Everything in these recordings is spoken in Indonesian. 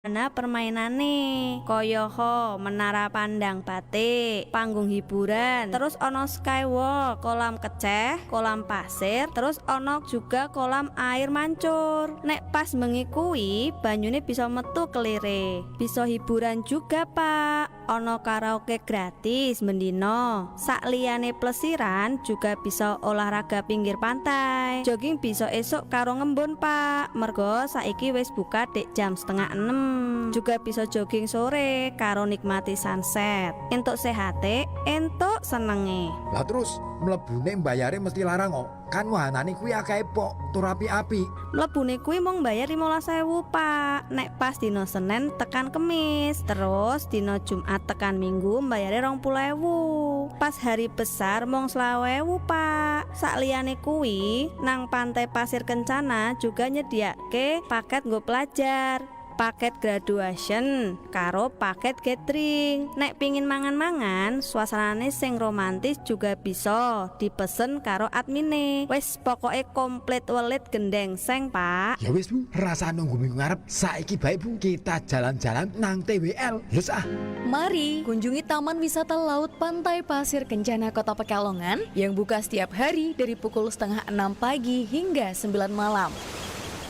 Nah, permainane kaya menara pandang batik, panggung hiburan, terus ono skywalk, kolam keceh, kolam pasir, terus ono juga kolam air mancur. Nek pas bengi kuwi banyune bisa metu kelire. Bisa hiburan juga, Pak. Ono karaoke gratis mendino. Sakliyane plesiran juga bisa olahraga pinggir pantai. Jogging bisa esok karo ngembun, Pak. Mergo saiki wis buka dek jam 5:30. Juga bisa jogging sore karo nikmati sunset. Entuk sehate, entuk senenge. Lah terus mlebune mbayare mesti larang kok. Kan wahanane kuwi akeh pok, tur api-api. Mlebune kuwi mung bayar 15.000, Pak. Nek pas dino Senin tekan Kemis, terus dino Jumat tekan Minggu bayare 20.000. Pas hari besar mung 20.000, Pak. Sakliyane kuwi nang Pantai Pasir Kencana juga nyediake paket nggo pelajar. Paket graduation karo paket gathering. Nek pingin mangan-mangan suasanane sing romantis juga bisa dipesen karo admine. Wes pokoke komplit welit gendeng seng, Pak. Ya wis Bu, rasa nunggu minggu ngarep. Saiki bae Bu, kita jalan-jalan nang TWL. Yus ah. Mari kunjungi Taman Wisata Laut Pantai Pasir Kencana Kota Pekalongan yang buka setiap hari dari pukul 5:30 pagi hingga 9 malam.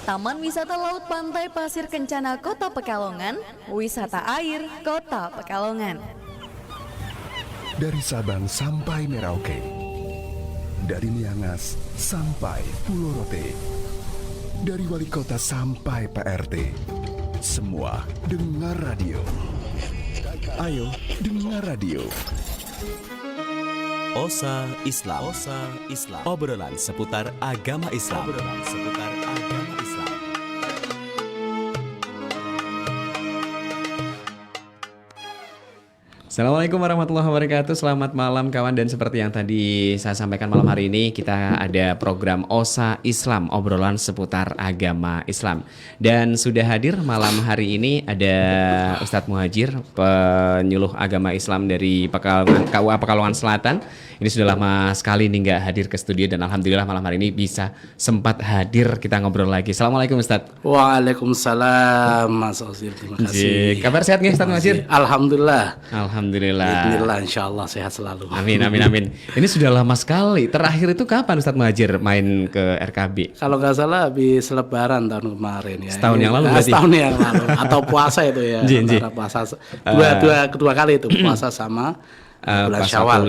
Taman Wisata Laut Pantai Pasir Kencana Kota Pekalongan, wisata air Kota Pekalongan. Dari Sabang sampai Merauke, dari Miangas sampai Pulau Rote, dari wali kota sampai PRT, semua dengar radio. Ayo dengar radio. Osa Islam. Obrolan seputar agama Islam. Assalamualaikum warahmatullahi wabarakatuh. Selamat malam kawan, dan seperti yang tadi saya sampaikan, malam hari ini kita ada program Osa Islam, obrolan seputar agama Islam. Dan sudah hadir malam hari ini ada Ustadz Muhajir, penyuluh agama Islam dari KUA Pekalongan Selatan. Ini sudah lama sekali nih nggak hadir ke studio, dan alhamdulillah malam hari ini bisa sempat hadir, kita ngobrol lagi. Assalamualaikum Ustadz. Waalaikumsalam Mas Osir, terima kasih. Kabar sehat nggak Ustadz Muhajir? Alhamdulillah. Alhamdulillah. Insyaallah sehat selalu. Amin. Ini sudah lama sekali. Terakhir itu kapan Ustadz Muhajir main ke RKB? Kalau nggak salah habis Lebaran tahun kemarin ya. Setahun yang lalu berarti? Setahun yang lalu. Atau puasa itu ya. Antara puasa kedua kali itu puasa sama bulan Syawal.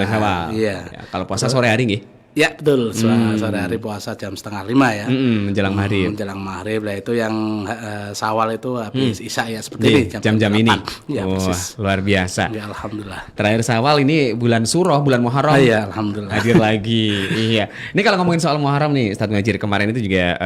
Iya. Ya, kalau puasa sore hari nggih? Ya betul, sore hari puasa jam 4:30 ya. Menjelang maghrib. Menjelang maghrib lah, itu yang Syawal itu habis Isya ya, seperti ini jam-jam ini. Ya, Luar biasa. Ya, alhamdulillah. Terakhir Syawal ini bulan Surah, bulan Muharram. Iya, alhamdulillah. Hadir lagi. Iya. Ini kalau ngomongin soal Muharram nih, Ustadz Muhajir, kemarin itu juga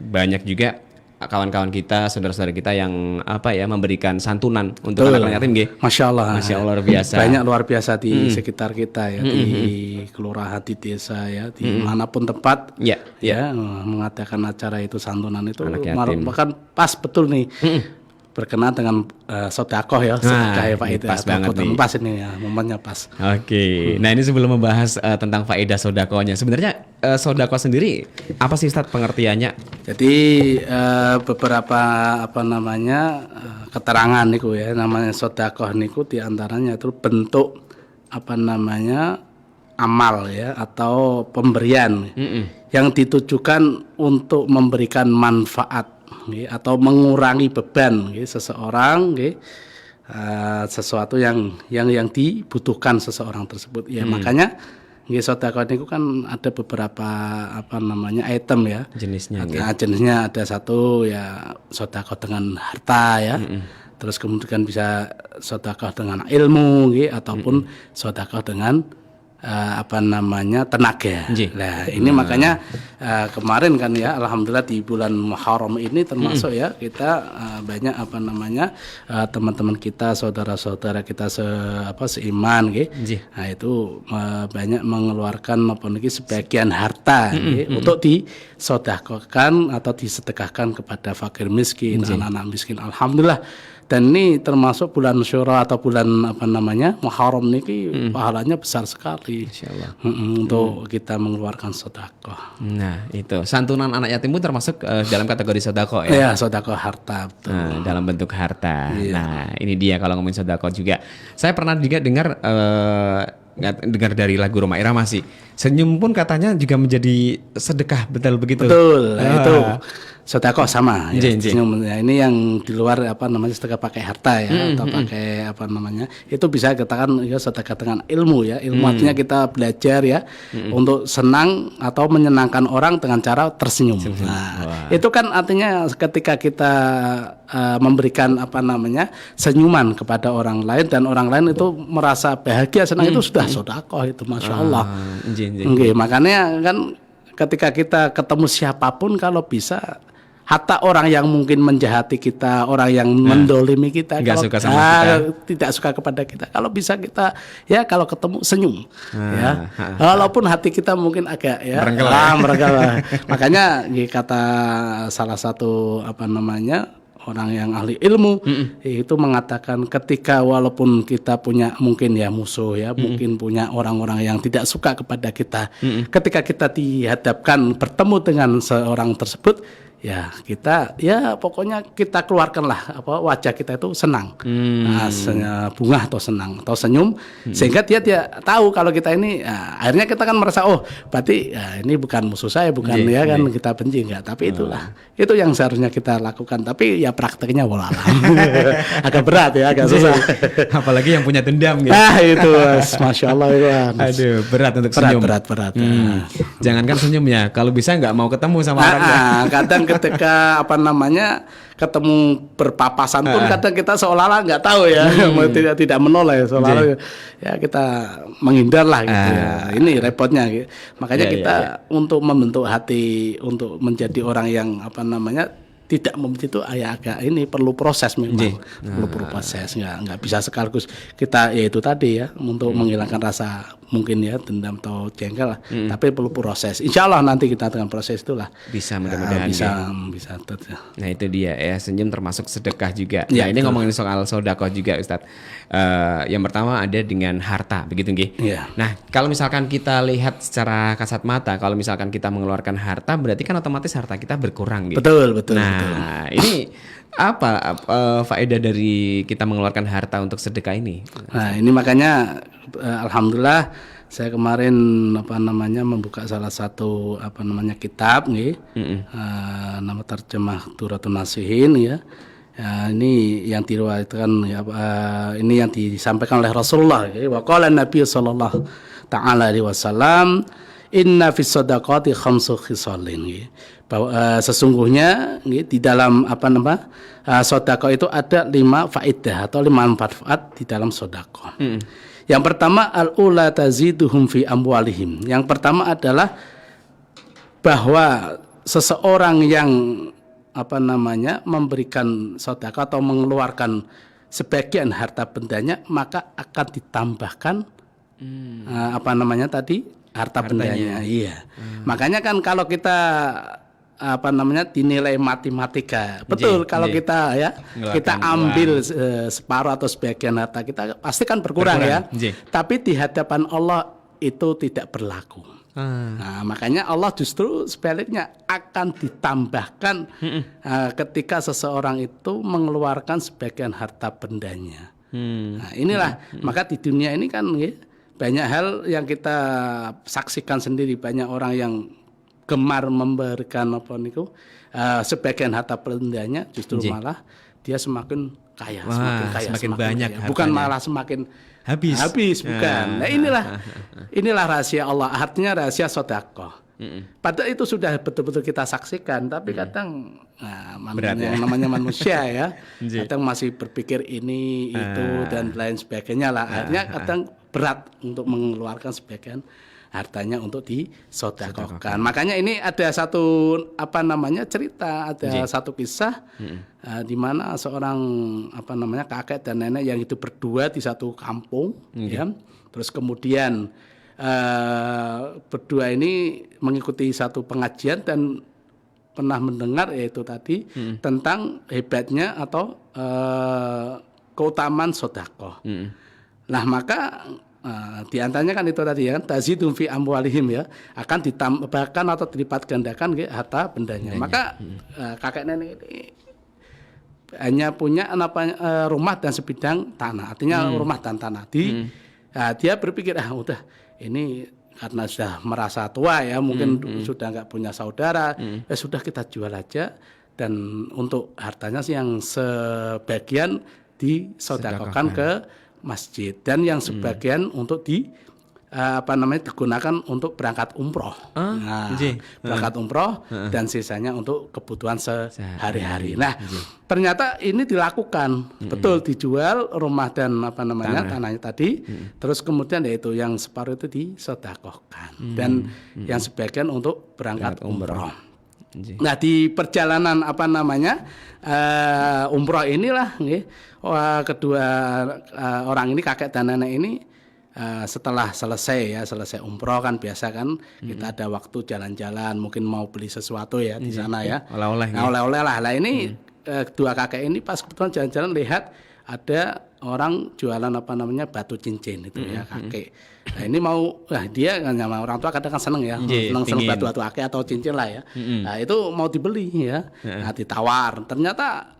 banyak juga kawan-kawan kita, saudara-saudara kita yang memberikan santunan untuk anak-anak yatim nggih. Masya Allah luar biasa. Banyak luar biasa di sekitar kita ya, di kelurahan, di desa ya, di manapun tempat ya mengadakan acara itu, santunan itu, bahkan pas betul nih berkenaan dengan sodakoh ya, sedekah Pak, itu pas banget nih. Pas ini ya, momennya pas. Oke. Nah, ini sebelum membahas tentang faedah sodakohnya, sebenarnya sodakoh sendiri apa sih Ustadz pengertiannya? Jadi beberapa keterangan niku ya, namanya sodakoh niku diantaranya itu bentuk amal ya, atau pemberian yang ditujukan untuk memberikan manfaat atau mengurangi beban seseorang, sesuatu yang dibutuhkan seseorang tersebut ya. Makanya sedekah itu kan ada beberapa item ya, jenisnya ada satu ya sedekah dengan harta ya, terus kemudian bisa sedekah dengan ilmu ataupun sedekah dengan tenaga. Nah, ini makanya kemarin kan ya, alhamdulillah di bulan Muharram ini termasuk ya, kita banyak teman-teman kita, saudara-saudara kita seiman nah itu banyak mengeluarkan sebagian harta untuk disedekahkan atau disedekahkan kepada fakir miskin, anak-anak miskin. Alhamdulillah Dan ini termasuk bulan Syura atau bulan apa namanya Muharram niki pahalanya besar sekali. Insyaallah. Untuk kita mengeluarkan sedekah. Nah, itu santunan anak yatim pun termasuk dalam kategori sedekah ya. Ya, sedekah harta. Betul. Nah, dalam bentuk harta. Iya. Nah, ini dia kalau ngomongin sedekah juga. Saya pernah juga dengar dari lagu Roma Irama sih. Senyum pun katanya juga menjadi sedekah, betul begitu. Betul, itu Ah. sedekah sama ya. Jin. Ya, ini yang di luar apa namanya sedekah pakai harta ya atau pakai apa namanya itu bisa katakan ya sedekah dengan ilmu ya. Ilmu artinya kita belajar ya untuk senang atau menyenangkan orang dengan cara tersenyum. Nah, itu kan artinya ketika kita memberikan apa namanya senyuman kepada orang lain dan orang lain itu merasa bahagia senang itu sudah sedekah itu, masya Allah. Nggih, makanya kan ketika kita ketemu siapapun kalau bisa hatta orang yang mungkin menjahati kita, orang yang mendolimi kita, nggak kalau suka sama kita, tidak suka kepada kita, kalau bisa kita ya kalau ketemu senyum, ya, walaupun hati kita mungkin agak ya merengkel. Makanya kata salah satu apa namanya orang yang ahli ilmu itu mengatakan ketika walaupun kita punya mungkin ya musuh ya, mungkin punya orang-orang yang tidak suka kepada kita, ketika kita dihadapkan bertemu dengan seorang tersebut, ya kita ya pokoknya kita keluarkanlah apa wajah kita itu senang, bunga atau senang atau senyum, sehingga dia tahu kalau kita ini akhirnya kita kan merasa oh berarti ya, ini bukan musuh saya, bukan ya kan kita benci enggak, tapi itulah itu yang seharusnya kita lakukan, tapi ya prakteknya wallahualam agak berat ya, agak susah. Apalagi yang punya dendam gitu. Itu masya Allah itu. Aduh, berat untuk senyum. Berat. Jangankan senyum ya, kalau bisa nggak mau ketemu sama orangnya. Kadang ketika apa namanya ketemu berpapasan pun kadang kita seolah-olah nggak tahu ya, tidak menoleh, seolah-olah ya kita menghindar lah gitu ya. Ini repotnya gitu. Makanya kita untuk membentuk hati untuk menjadi orang yang apa namanya tidak membenci itu agak ini perlu proses memang. Perlu proses, nggak bisa sekaligus kita ya itu tadi ya untuk menghilangkan rasa mungkin ya dendam atau jengkel lah, tapi perlu proses. Insya Allah nanti kita dengan proses itulah bisa mudah-mudahan bisa. Nah itu dia ya, senyum termasuk sedekah juga. Ya, nah ini ngomongin soal sedekah juga Ustadz. Yang pertama ada dengan harta begitu nggih. Ya. Nah kalau misalkan kita lihat secara kasat mata, kalau misalkan kita mengeluarkan harta berarti kan otomatis harta kita berkurang gitu. Betul. Nah ini apa faedah dari kita mengeluarkan harta untuk sedekah ini? Nah ini makanya alhamdulillah saya kemarin apa namanya membuka salah satu apa namanya kitab nih, nama terjemah Duratun Nasihin ya. Ini yang diriwayatkan ya, ini yang disampaikan oleh Rasulullah ya. Wa qala Nabi sallallahu taala alaihi wasallam inna fis sadaqati khamsu khisalin ya. Bahwa sesungguhnya ya, di dalam apa nama sedekah itu ada 5 faedah atau 5 manfaat di dalam sedekah. Yang pertama al-ula taziduhum fi amwalihim. Yang pertama adalah bahwa seseorang yang apa namanya memberikan sedekah atau mengeluarkan sebagian harta bendanya maka akan ditambahkan apa namanya tadi harta bendanya. Iya. Makanya kan kalau kita apa namanya dinilai matematika betul kalau kita ya kita ambil separuh atau sebagian harta kita pasti kan berkurang ya. Tapi di hadapan Allah itu tidak berlaku. Nah makanya Allah justru sebaliknya akan ditambahkan ketika seseorang itu mengeluarkan sebagian harta bendanya. Nah inilah maka di dunia ini kan ya, banyak hal yang kita saksikan sendiri, banyak orang yang gemar memberikan apa niku sebagian harta bendanya justru malah dia semakin kaya, semakin banyak kaya. Bukan malah semakin habis bukan. Nah inilah rahasia Allah, artinya rahasia sedekah. Padahal itu sudah betul-betul kita saksikan, tapi kadang namanya manusia ya, kadang masih berpikir ini itu dan lain sebagainya lah. Akhirnya kadang berat untuk mengeluarkan sebagian hartanya untuk disedekahkan. Makanya ini ada satu apa namanya cerita, ada satu kisah di mana seorang apa namanya kakek dan nenek yang hidup berdua di satu kampung, ya. Terus kemudian berdua ini mengikuti satu pengajian dan pernah mendengar yaitu tadi tentang hebatnya atau keutamaan sedekah. Nah, maka di antaranya kan itu tadi ya, tazidum fi amwalihim ya, akan ditambahkan atau dilipat gandakan harta bendanya. Maka kakek nenek ini hanya punya rumah dan sebidang tanah, artinya rumah dan tanah. Dia berpikir udah ini karena sudah merasa tua ya, mungkin sudah nggak punya saudara, ya sudah kita jual aja, dan untuk hartanya sih yang sebagian disedekahkan ke masjid dan yang sebagian untuk digunakan untuk berangkat umroh. Berangkat umroh dan sisanya untuk kebutuhan sehari-hari. Nah, ternyata ini dilakukan, betul dijual rumah dan tanahnya tadi, terus kemudian yaitu yang separuh itu disedekahkan dan yang sebagian untuk berangkat umroh. Nah, di perjalanan umroh inilah kedua orang ini, kakek dan nenek ini, setelah selesai umroh kan biasa kan kita ada waktu jalan-jalan, mungkin mau beli sesuatu ya di sana ya, oleh-oleh lah. Lah ini dua kakek ini pas kebetulan jalan-jalan lihat ada orang jualan batu cincin itu ya kakek. Nah ini dia kan sama orang tua kadang kan seneng ya, seneng batu akik atau cincin lah ya. Nah itu mau dibeli ya, nah ditawar, ternyata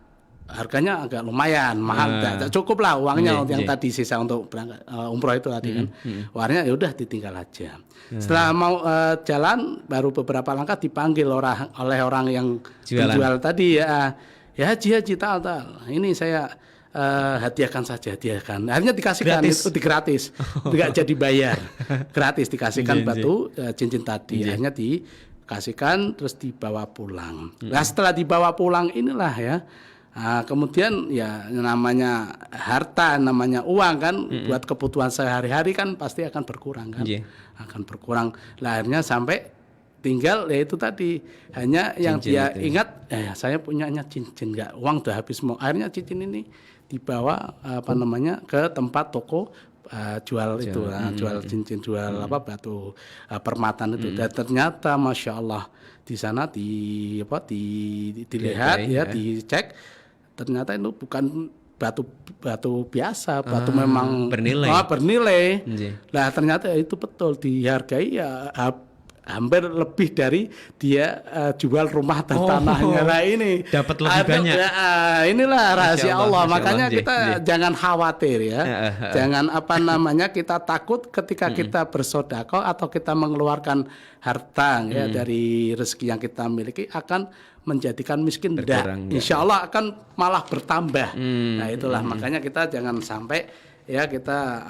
harganya agak lumayan mahal, tidak cukup lah uangnya yang tadi sisa untuk berangkat umroh itu tadi kan. Warnanya ya udah ditinggal aja. Setelah mau jalan baru beberapa langkah dipanggil oleh orang yang menjual tadi ya Haji tal. Ini saya hadiahkan saja, hadiahkan. Akhirnya dikasihkan itu gratis, nggak jadi bayar, gratis dikasihkan batu cincin tadi. Akhirnya dikasihkan terus dibawa pulang. Nah setelah dibawa pulang inilah ya. Kemudian ya namanya harta, namanya uang kan, buat kebutuhan sehari-hari kan pasti akan berkurang kan, akan berkurang. Lah akhirnya sampai tinggal ya itu tadi hanya cincin yang dia ingat, saya punyanya cincin, nggak, uang udah habis mau. Akhirnya cincin ini dibawa ke tempat toko jual itu, jual cincin, jual batu permatan itu. Dan ternyata masya Allah di sana dilihat ya, dicek. Ternyata itu bukan batu biasa, batu memang bernilai. Nah ternyata itu betul dihargai ya hampir lebih dari dia jual rumah dan tanahnya. Nah ini dapat lebih banyak. Inilah rahasia Allah. Makanya kita jangan khawatir ya. Jangan kita takut ketika kita bersedekah atau kita mengeluarkan harta ya dari rezeki yang kita miliki akan menjadikan miskin. Insya Allah akan malah bertambah. Nah itulah makanya kita jangan sampai ya kita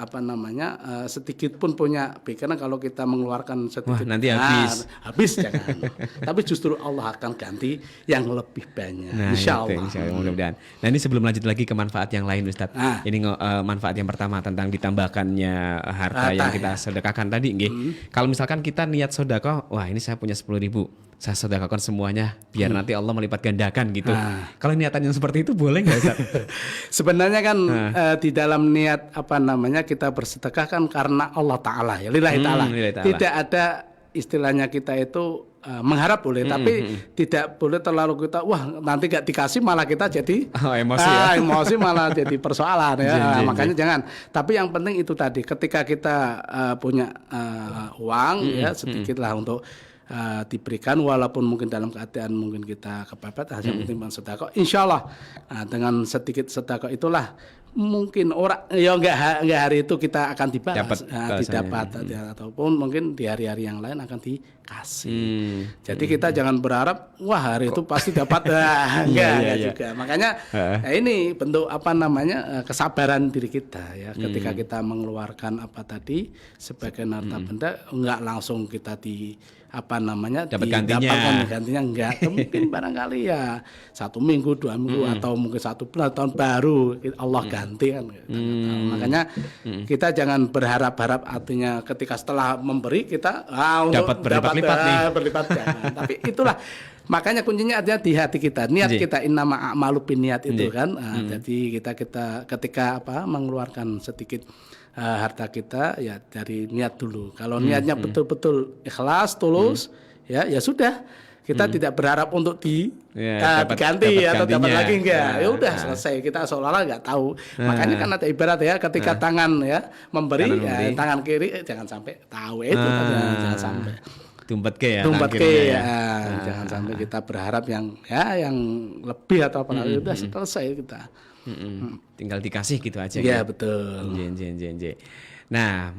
sedikit pun punya pikiran kalau kita mengeluarkan sedikit nanti habis jangan. Tapi justru Allah akan ganti yang lebih banyak. Insya Allah. Mudah-mudahan. Nah ini sebelum lanjut lagi ke manfaat yang lain Ustadz. Ini manfaat yang pertama tentang ditambahkannya harta yang kita sedekahkan tadi. Kalau misalkan kita niat sedekah, wah ini saya punya 10.000. Saya sedekahkan semuanya biar nanti Allah melipat gandakan gitu. Kalau niatan yang seperti itu boleh nggak Ustaz? Sebenarnya kan di dalam niat kita bersedekah kan karena Allah Ta'ala ya, lillahi ta'ala. Tidak ada istilahnya kita itu mengharap boleh, tapi tidak boleh terlalu kita nanti gak dikasih malah kita jadi emosi malah jadi persoalan ya. Makanya jangan. Tapi yang penting itu tadi ketika kita punya uang ya sedikit lah untuk diberikan, walaupun mungkin dalam keadaan mungkin kita kepepet, hasil penting sedekah. Insya Allah dengan sedikit sedekah itulah mungkin orang ya nggak hari itu kita akan dibalas, didapat ataupun mungkin di hari-hari yang lain akan dikasih. Jadi kita jangan berharap hari itu pasti dapat, enggak juga. Makanya ini bentuk kesabaran diri kita ya, ketika kita mengeluarkan sebagian harta benda, enggak langsung kita dapat gantinya enggak. Mungkin barangkali ya 1 minggu 2 minggu atau mungkin 1 bulan, tahun baru Allah ganti kan. Makanya kita jangan berharap-harap, artinya ketika setelah memberi kita dapat berlipat-lipat nih. Berlipat jangan. Tapi itulah makanya kuncinya ada di hati kita, niat kita, innama a'malu binniyat itu kan. Jadi kita ketika mengeluarkan sedikit harta kita ya dari niat dulu. Kalau niatnya betul-betul ikhlas, tulus, ya sudah Kita tidak berharap untuk Ya, diganti atau dapat gantinya. lagi enggak. Ya, Ya udah nah. selesai. Kita seolah-olah nggak tahu. Makanya kan ada ibarat ya, ketika tangan ya memberi, Kanan memberi. tangan kiri jangan sampai tahu itu kan, jangan sampai. Tumpet ke ya. Tumpet akhirnya ke ya. jangan sampai kita berharap yang lebih atau apa lagi. Udah selesai kita. Tinggal dikasih gitu aja. Iya gitu. betul. Nje. Nah,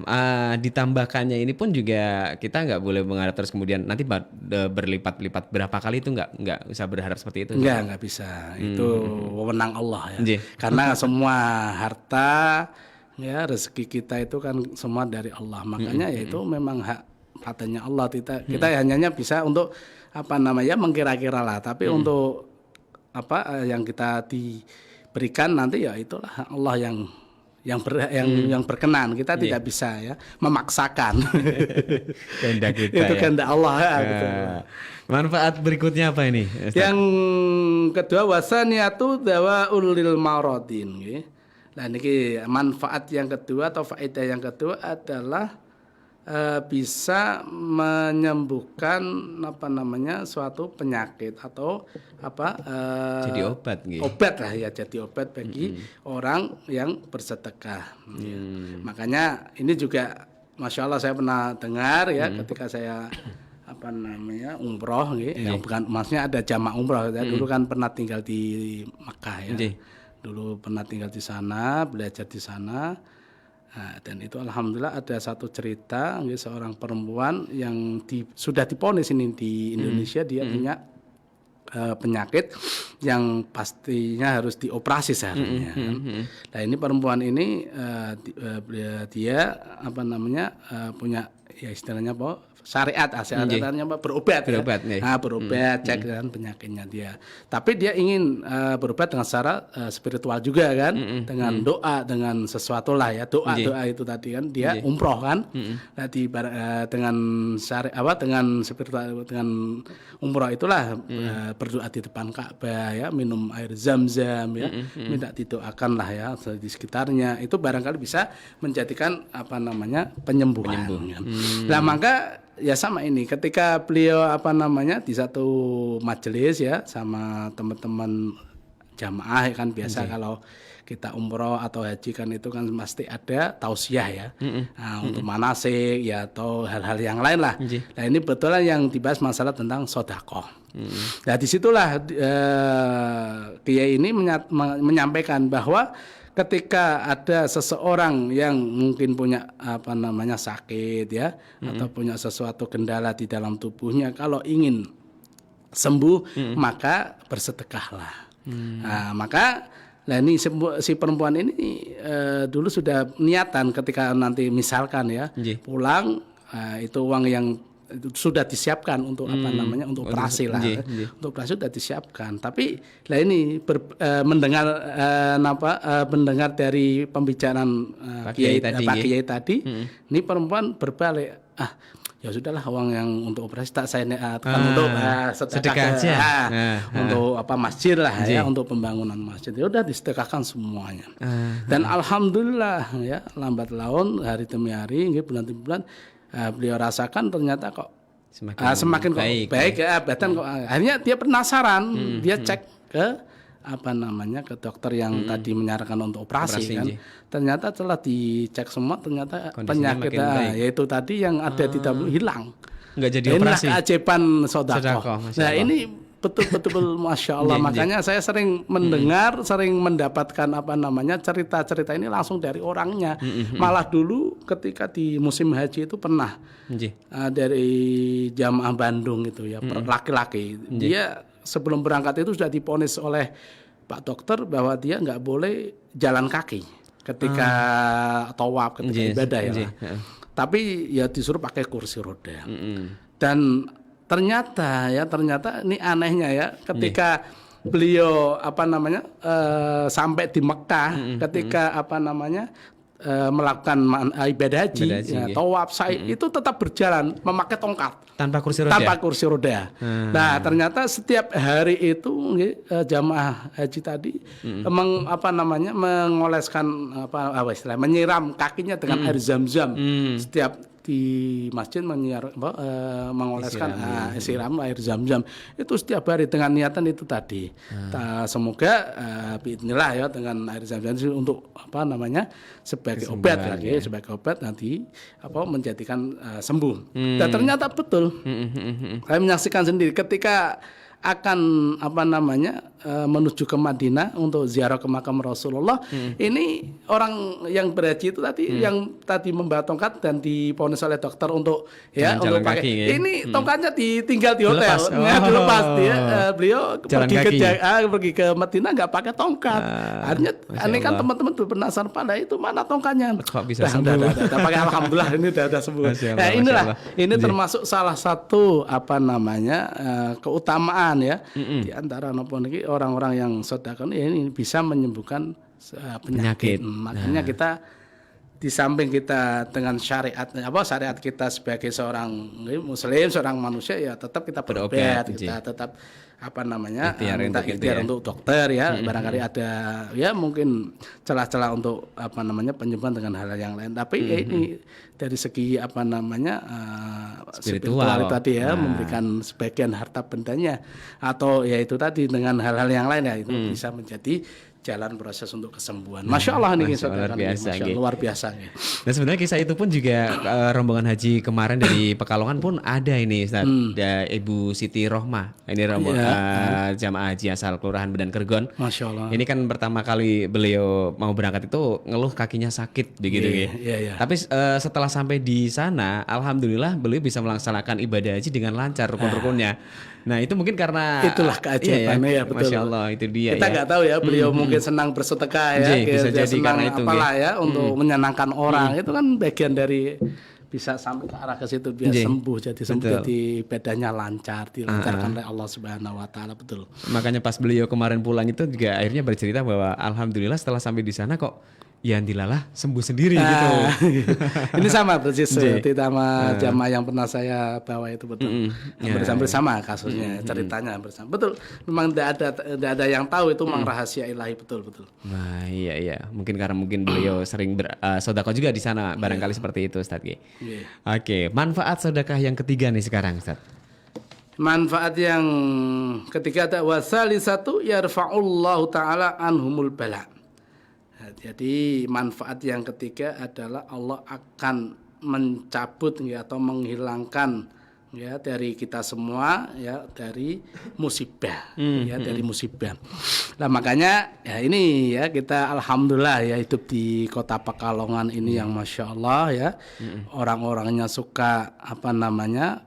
ditambahkannya ini pun juga kita nggak boleh mengharap terus kemudian nanti berlipat-lipat berapa kali itu nggak usah berharap seperti itu. Enggak bisa. Itu wewenang Allah ya. Nggih. Karena semua harta ya rezeki kita itu kan semua dari Allah. Makanya ya itu memang hak katanya Allah. Kita hanya bisa untuk apa namanya mengkira-kira lah. Tapi untuk apa yang kita diberikan nanti ya itulah hak Allah yang berkenan. Kita tidak bisa ya memaksakan. Kehendak kita Itu ya. kehendak Allah ya. Nah, Betul. manfaat berikutnya apa ini, Ustaz? Yang kedua wasaniyatu dawaul lil maradin nggih. Nah niki manfaat yang kedua atau faedah yang kedua adalah bisa menyembuhkan apa namanya suatu penyakit atau apa Jadi obat nggih. obat lah ya, jadi obat bagi orang yang bersedekah. Ya. Makanya ini juga Masya Allah saya pernah dengar ya ketika saya apa namanya umroh gitu, yang bukan maksudnya ada jamaah umroh. Saya dulu kan pernah tinggal di Mekah ya. Dulu pernah tinggal di sana, belajar di sana. Nah, dan itu alhamdulillah ada satu cerita gitu, seorang perempuan yang sudah diponis ini di Indonesia, dia punya penyakit yang pastinya harus dioperasi seharusnya. Kan. Nah ini perempuan ini dia apa namanya punya ya istilahnya apa syariat syariatnya apa berobat ya. Nah, berobat cek kan penyakitnya dia. Tapi dia ingin berobat dengan secara spiritual juga kan, dengan doa, dengan sesuatu lah ya. Doa itu tadi kan dia umroh kan. Nah, dengan dengan spiritual dengan umroh itulah berdoa di depan Ka'bah ya, minum air Zam-Zam ya, minta didoakan lah ya di sekitarnya. Itu barangkali bisa menjadikan apa namanya penyembuhan. Kan. Nah, maka ya sama ini ketika beliau apa namanya di satu majelis ya sama teman-teman jamaah ya kan biasa kalau kita umroh atau haji kan itu kan pasti ada tausiah ya untuk manasik ya atau hal-hal yang lain lah. Nah ini betulan yang dibahas masalah tentang sodakoh. Nah disitulah Kiai ini menyampaikan bahwa ketika ada seseorang yang mungkin punya apa namanya sakit ya atau punya sesuatu kendala di dalam tubuhnya, kalau ingin sembuh maka bersedekahlah. Nah, maka ini si perempuan ini dulu sudah niatan ketika nanti misalkan ya pulang itu uang yang sudah disiapkan untuk apa namanya untuk operasi lah, untuk operasi sudah disiapkan. Tapi lah ini mendengar mendengar dari pembicaraan Pak Kiai tadi, ini perempuan berbalik, ya sudahlah uang yang untuk operasi tak saya untuk sedekah aja, untuk apa masjid lah ya, untuk pembangunan masjid. Ya udah disedekahkan semuanya. Dan alhamdulillah ya lambat laun hari demi hari, bulan demi bulan. Beliau rasakan ternyata kok semakin baik ya, bahkan kok akhirnya dia penasaran, dia cek ke apa namanya ke dokter yang tadi menyarankan untuk operasi kan. Ternyata setelah dicek semua ternyata kondisinya penyakit yaitu tadi yang ada di dalam hilang. Nggak jadi operasi. Inilah keajaiban sedekah. Nah ini betul-betul Masya Allah. Makanya saya sering mendengar, sering mendapatkan apa namanya cerita-cerita ini langsung dari orangnya. Malah dulu ketika di musim haji itu pernah dari jamaah Bandung itu ya, laki-laki. Dia sebelum berangkat itu sudah diponis oleh Pak Dokter bahwa dia nggak boleh jalan kaki ketika tawaf, ketika ibadah ya. Tapi ya disuruh pakai kursi roda. Dan ternyata ini anehnya ya ketika beliau apa namanya sampai di Mekah ketika apa namanya melakukan ibadah haji ya, tawaf sa'i itu tetap berjalan memakai tongkat tanpa kursi roda. Nah ternyata setiap hari itu jamaah haji tadi mengoleskan menyiram kakinya dengan air Zam-Zam setiap di masjid mengoleskan siram air zam-zam itu setiap hari dengan niatan itu tadi. Semoga bismillah ya dengan air zam-zam untuk apa namanya sebagai obat lagi, sebagai obat nanti apa menjadikan sembuh. Dan ternyata betul. Saya menyaksikan sendiri ketika akan apa namanya menuju ke Madinah untuk ziarah ke makam Rasulullah. Ini orang yang berhaji itu tadi yang tadi membawa tongkat dan diponis oleh dokter untuk ya untuk pakai. Kaki, ya? Ini tongkatnya ditinggal di hotel, dilepas dia. Beliau pergi ke Madinah nggak pakai tongkat. Artinya ini kan teman-teman penasaran pada itu mana tongkatnya? Kok bisa sembuh? Udah pakai alhamdulillah ini udah sembuh. Nah, inilah ini termasuk salah satu apa namanya keutamaan ya di antara orang-orang yang sedekah ini bisa menyembuhkan penyakit. Makanya kita di samping kita dengan syariat kita sebagai seorang muslim, seorang manusia ya tetap kita berobat, kita tetap apa namanya minta ikhtiar untuk dokter ya. Barangkali ada ya mungkin celah-celah untuk apa namanya penyembuhan dengan hal yang lain. Tapi ya ini dari segi apa namanya spiritual tadi ya, memberikan sebagian harta bendanya atau ya itu tadi dengan hal-hal yang lain ya itu bisa menjadi jalan proses untuk kesembuhan. Masya Allah nih luar biasa. Dan sebenarnya kisah itu pun juga rombongan haji kemarin dari Pekalongan pun ada ini Ustaz. Ada Ibu Siti Rohmah. Ini rombongan jamaah haji asal Kelurahan Bedan Kergon. Masya Allah. Ini kan pertama kali beliau mau berangkat itu ngeluh kakinya sakit begitu ya. Tapi setelah sampai di sana, alhamdulillah beliau bisa melaksanakan ibadah haji dengan lancar rukun-rukunnya. Nah itu mungkin karena itulah keajaibannya ya betul. Masya Allah itu dia. Kita nggak tahu ya beliau mungkin senang bersedekah ya, bisa jadi senang karena itu apalah ya untuk menyenangkan orang. Itu kan bagian dari bisa sampai ke arah ke situ biar sembuh jadi ibadahnya lancar dilancarkan oleh Allah Subhanahu wa taala betul. Makanya pas beliau kemarin pulang itu juga akhirnya bercerita bahwa alhamdulillah setelah sampai di sana kok ya dilalah sembuh sendiri gitu. Ini sama persis seperti sama jamaah yang pernah saya bawa itu betul. Bersama kasusnya, ceritanya bersama. Betul. Memang tidak ada yang tahu itu memang rahasia ilahi betul. Nah, iya. Mungkin karena beliau sering sedekah juga di sana, barangkali seperti itu Ustaz. Oke, manfaat sedekah yang ketiga nih sekarang Ustaz. Manfaat yang ketiga ada wasalisatu yarfa'ullahu taala anhumul bala. Jadi manfaat yang ketiga adalah Allah akan mencabut ya atau menghilangkan ya dari kita semua ya dari musibah dari musibah. Nah makanya ya ini ya kita alhamdulillah ya hidup di kota Pekalongan ini yang masya Allah ya orang-orangnya suka apa namanya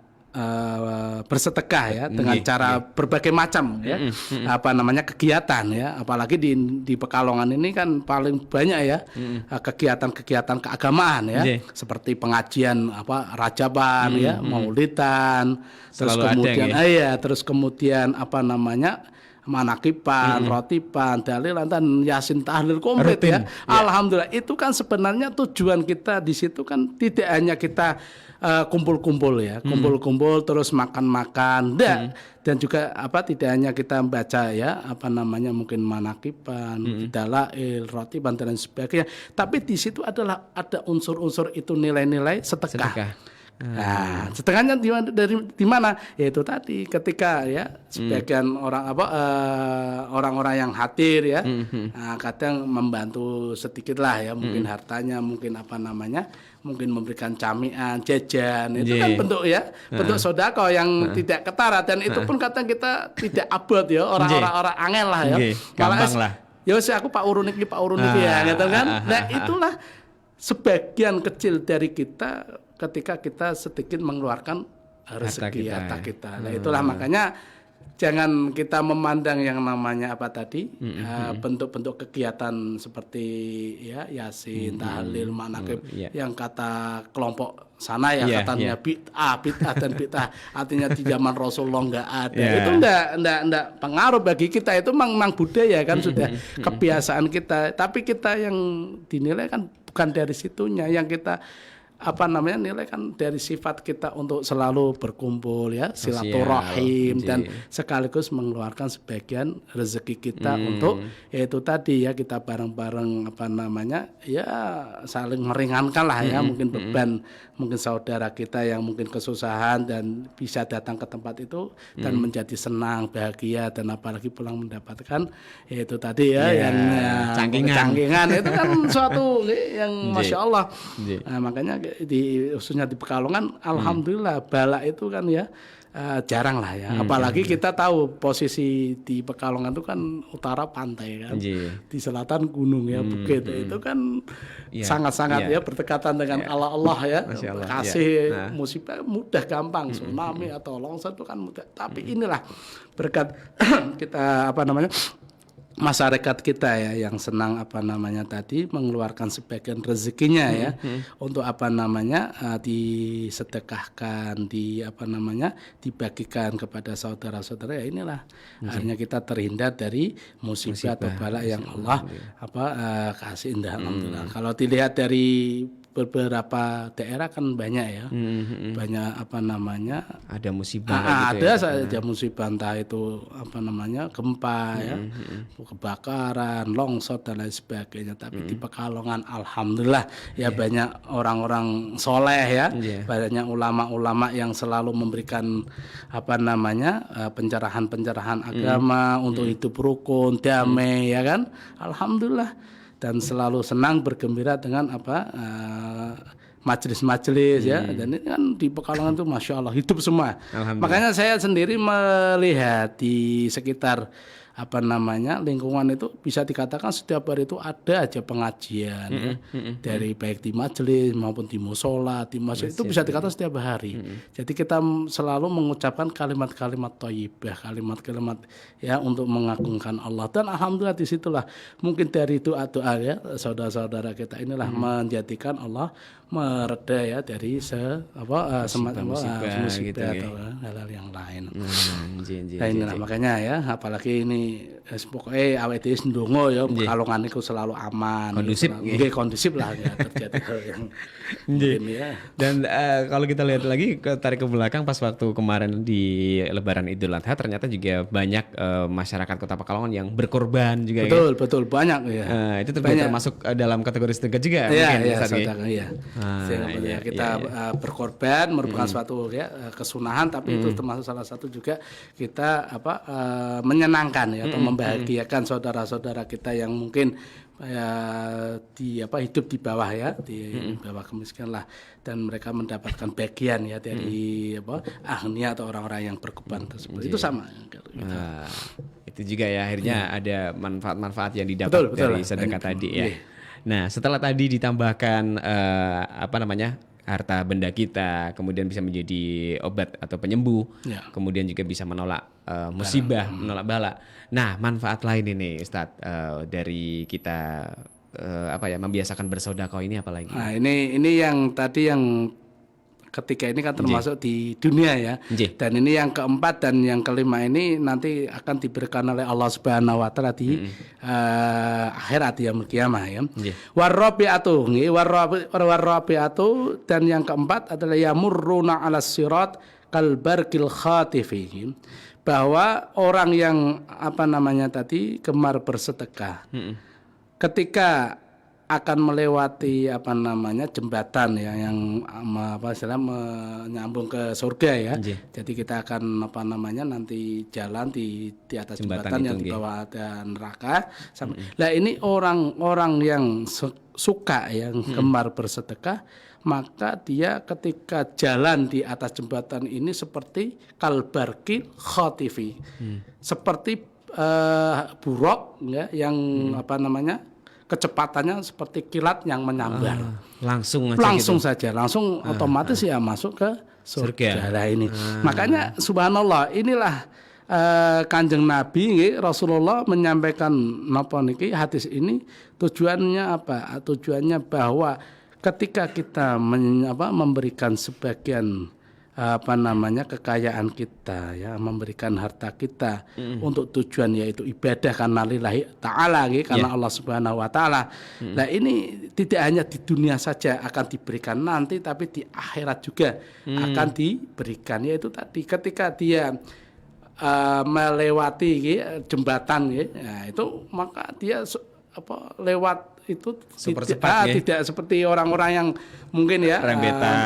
bersedekah ya dengan cara berbagai macam ya apa namanya kegiatan ya apalagi di Pekalongan ini kan paling banyak ya kegiatan keagamaan ya seperti pengajian apa rajaban ya maulidan terus kemudian apa namanya manakipan, rotipan, dalilan dan yasin tahlil komplit ya. Alhamdulillah itu kan sebenarnya tujuan kita di situ kan tidak hanya kita kumpul-kumpul ya, kumpul-kumpul terus makan-makan, dan juga apa tidak hanya kita baca ya apa namanya mungkin manakipan, dalail, rotipan dan sebagainya, tapi di situ ada unsur-unsur itu nilai-nilai sedekah. Nah, setengahnya di mana? Yaitu tadi ketika ya sebagian orang-orang yang hadir ya, kadang membantu sedikit lah ya, mungkin hartanya, mungkin apa namanya, mungkin memberikan camian, jajan, itu kan bentuk ya, bentuk sodako yang tidak ketara dan itu pun kadang kita tidak abot ya, orang-orang angel lah ya, gampang lah. Ya sih aku Pak Urun iki ya, gitu kan. Nah itulah sebagian kecil dari kita ketika kita sedikit mengeluarkan rezeki harta kita. Nah itulah makanya jangan kita memandang yang namanya apa tadi bentuk-bentuk kegiatan seperti ya yasin, tahlil, manaqib yang kata kelompok sana ya katanya bid'ah dan bid'ah artinya di zaman Rasulullah enggak ada. Itu enggak pengaruh bagi kita, itu memang budaya kan sudah kebiasaan kita. Tapi kita yang dinilai kan bukan dari situnya, yang kita nilai kan dari sifat kita untuk selalu berkumpul ya, silaturahim Sosial, dan sekaligus mengeluarkan sebagian rezeki kita untuk yaitu tadi ya, kita bareng-bareng ya saling meringankan lah ya, mungkin beban mungkin saudara kita yang mungkin kesusahan dan bisa datang ke tempat itu dan menjadi senang, bahagia, dan apalagi pulang mendapatkan yaitu tadi ya yang cangkingan itu kan suatu yang masya Allah. Nah, makanya khususnya di Pekalongan, alhamdulillah bala itu kan ya jarang lah ya. Apalagi kita tahu posisi di Pekalongan itu kan utara pantai kan, di selatan gunung ya, Bukit itu kan sangat-sangat ya berdekatan dengan Allah ya. Kasih musibah mudah gampang, tsunami atau longsor itu kan mudah. Tapi inilah berkat kita masyarakat kita ya yang senang tadi mengeluarkan sebagian rezekinya ya untuk disedekahkan, dibagikan kepada saudara-saudara ya, inilah akhirnya kita terhindar dari musibah atau bala yang Allah kasih, indah alhamdulillah. Kalau dilihat dari beberapa daerah kan banyak ya, banyak ada musibah ada saja musibah, entah itu gempa ya, kebakaran, longsor dan lain sebagainya. Tapi di Pekalongan alhamdulillah ya banyak orang-orang soleh ya, banyak ulama-ulama yang selalu memberikan pencerahan-pencerahan agama untuk hidup rukun, damai ya kan, alhamdulillah. Dan selalu senang bergembira dengan majelis-majelis ya, dan ini kan di Pekalongan itu masya Allah hidup semua. Makanya saya sendiri melihat di sekitar lingkungan itu bisa dikatakan setiap hari itu ada aja pengajian ya, dari baik di majelis maupun di musola, di masjid itu bisa dikatakan setiap hari. Jadi kita selalu mengucapkan kalimat-kalimat thayyibah, kalimat-kalimat ya untuk mengagungkan Allah, dan alhamdulillah disitulah mungkin dari doa-doa ya saudara-saudara kita inilah menjadikan Allah mereda ya dari musibah gitu, atau hal-hal yang lain. Nah inilah makanya ya, apalagi ini pokoknya awet dhewe ndonga ya Pekalongan itu selalu aman, kondusif lah ya, terjadi hal yang ini ya. Dan kalau kita lihat lagi tarik ke belakang pas waktu kemarin di Lebaran Idul Adha, ternyata juga banyak masyarakat Kota Pekalongan yang berkorban juga. Betul banyak ya. Itu termasuk dalam kategori sedekah juga kita berkorban merupakan suatu ya kesunahan, tapi itu termasuk salah satu juga kita menyenangkan ya, atau membahagiakan saudara-saudara kita yang mungkin hidup di bawah ya, di bawah kemiskinan lah, dan mereka mendapatkan bagian ya dari ahliya atau orang-orang yang berkorban tersebut. Itu sama gitu. Itu juga ya akhirnya ada manfaat-manfaat yang didapat dari sedekah tadi ya. Nah, setelah tadi ditambahkan harta benda kita, kemudian bisa menjadi obat atau penyembuh, kemudian juga bisa menolak musibah, menolak bala. Nah, manfaat lain ini Ustadz dari kita membiasakan bersedekah ini apa lagi? Nah, ini yang tadi yang ketiga ini kan termasuk di dunia ya. Dan ini yang keempat dan yang kelima ini nanti akan diberikan oleh Allah Subhanahu wa taala di akhirat yaumul qiyamah ya. Warabiatu dan yang keempat adalah yamurruna 'alas sirat kal barqil khatifi. Bahwa orang yang gemar bersedekah ketika akan melewati jembatan ya yang menyambung ke surga ya. Jadi kita akan nanti jalan di atas jembatan yang di bawah ada neraka. Nah ini orang-orang yang suka yang gemar bersedekah, maka dia ketika jalan di atas jembatan ini seperti kalbarki khotifi, seperti buruk ya yang kecepatannya seperti kilat yang menyambar. Langsung saja otomatis ya masuk ke surga. Nah ini makanya subhanallah, inilah Kanjeng Nabi Rasulullah menyampaikan hadis ini tujuannya apa? Tujuannya bahwa ketika kita memberikan sebagian kekayaan kita ya, memberikan harta kita untuk tujuan yaitu ibadah karena lillahi taala karena Allah Subhanahu wa taala. Nah, ini tidak hanya di dunia saja akan diberikan nanti, tapi di akhirat juga akan diberikan, yaitu tadi ketika dia melewati jembatan nah, itu maka dia lewat itu tidak seperti orang-orang yang mungkin ya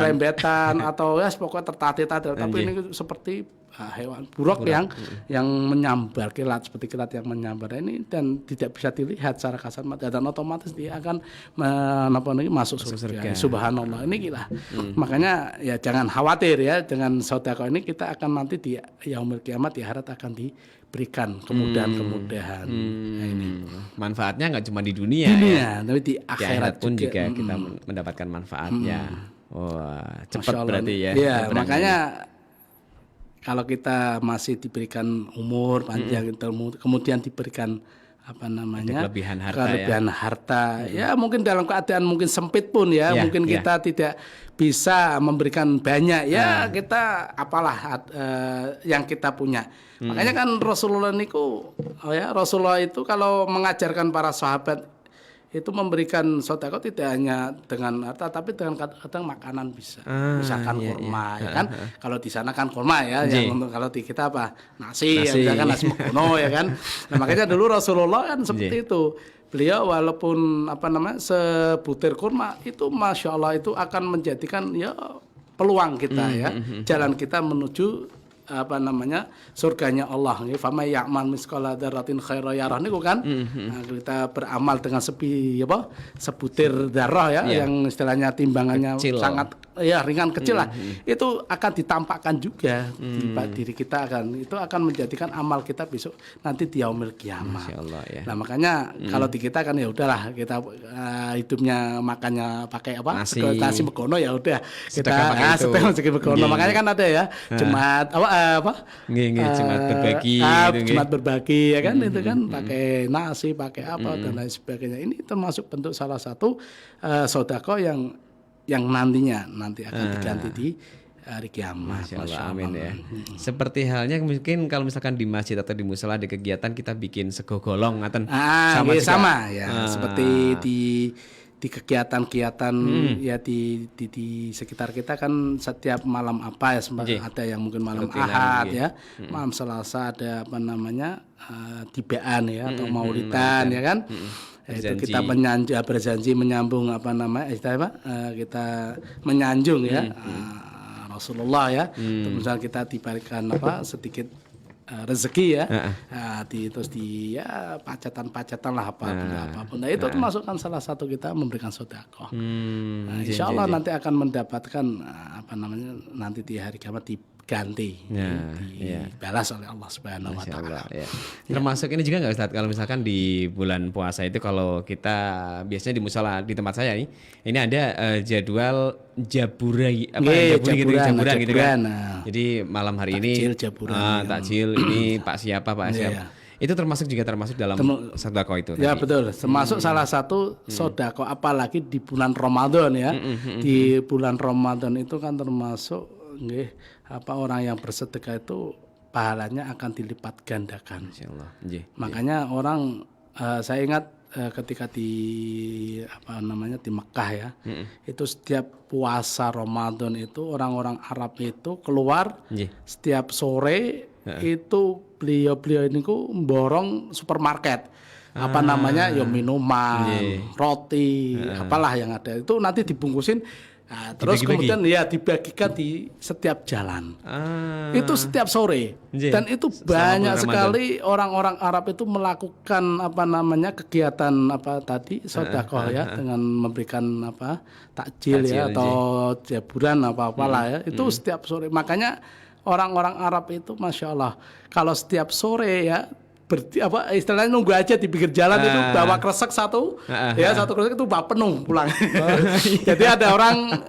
rembetan atau ya pokoknya tertatih-tatih, tapi ini seperti hewan buruk yang menyambar kilat, seperti kilat yang menyambar ini, dan tidak bisa dilihat secara kasat mata dan otomatis dia akan masuk surga. Subhanallah, ini gila. Makanya ya jangan khawatir ya dengan sedekah ini, kita akan nanti di yaumil kiamat di akhirat akan diberikan kemudahan-kemudahan. Nah, ini manfaatnya nggak cuma di dunia ya, tapi di akhirat pun juga kita mendapatkan manfaatnya. Wah, cepat berarti ya. Iya, makanya kalau kita masih diberikan umur panjang, kemudian diberikan kelebihan harta ya mungkin dalam keadaan mungkin sempit pun ya, mungkin kita tidak bisa memberikan banyak ya, kita apalah yang kita punya. Makanya kan Rasulullah itu kalau mengajarkan para sahabat itu memberikan sedekah tidak hanya dengan harta, tapi dengan kadang makanan bisa. Misalkan kurma ya kan. Kalau di sana kan kurma ya, yang untuk kalau di kita nasi. Ya, misalkan nasi megono ya kan. Nah, makanya dulu Rasulullah kan seperti itu. Beliau walaupun sebutir kurma itu Masya Allah itu akan menjadikan ya peluang kita ya, jalan kita menuju surganya Allah. Fama ya'mal misqala dzarratin khairan yarah niku kan. Nah, kita beramal dengan sebutir darah ya, yang istilahnya timbangannya kecil, sangat ringan kecil lah. Itu akan ditampakkan juga di diri kita, itu akan menjadikan amal kita besok nanti di yaumil kiamat. Ya. Nah, makanya kalau di kita kan ya udahlah, kita hidupnya makannya pakai nasi megono ya udah, kita sedekah megono. Makanya kan ada ya Jumat Jumat berbagi Jumat berbagi ya kan, itu kan pakai nasi, pakai apa dan lain sebagainya. Ini termasuk bentuk salah satu sedekah yang nanti akan diganti di hari kiamat. Masya Allah, amin ya. Seperti halnya mungkin kalau misalkan di masjid atau di musala ada kegiatan kita bikin sego golong sama ya, seperti di kegiatan-kegiatan ya di sekitar kita kan setiap malam ya, ada yang mungkin malam Ahad ya, malam Selasa ada tibaan ya atau maulidan ya kan. Itu kita berjanji menyambung kita menyanjung ya Rasulullah ya. Kemudian kita diberikan sedikit rezeki ya, terus pacatan lah apapun. Nah, itu termasukkan salah satu kita memberikan sedekah. Insya Allah nanti akan mendapatkan nanti di hari kiamat diganti, dibalas oleh Allah Subhanahu wa taala. Termasuk ini juga nggak Ustaz, kalau misalkan di bulan puasa itu kalau kita biasanya di musala di tempat saya ini ada jadwal jaburan gitu kan. Jadi malam hari ini takjil ini Pak siapa itu termasuk dalam sedekah itu. Ya tadi. Betul, termasuk salah satu sedekah, apalagi di bulan Ramadan ya. Di bulan Ramadan itu kan termasuk orang yang bersedekah itu pahalanya akan dilipat gandakan. Makanya orang saya ingat ketika di di Mekah ya, itu setiap puasa Ramadan itu orang-orang Arab itu keluar setiap sore itu beliau ini borong supermarket minuman, roti, apalah yang ada itu nanti dibungkusin. Nah, terus kemudian dibagikan di setiap jalan. Itu setiap sore. Dan itu banyak sekali orang-orang Arab itu melakukan kegiatan sedekah ya, dengan memberikan takjil ya atau jaburan apalah ya. Itu setiap sore. Makanya orang-orang Arab itu Masya Allah, kalau setiap sore ya istilahnya nunggu aja di pinggir jalan itu bawa kresek satu, satu kresek itu bawa penuh pulang. Jadi ada orang,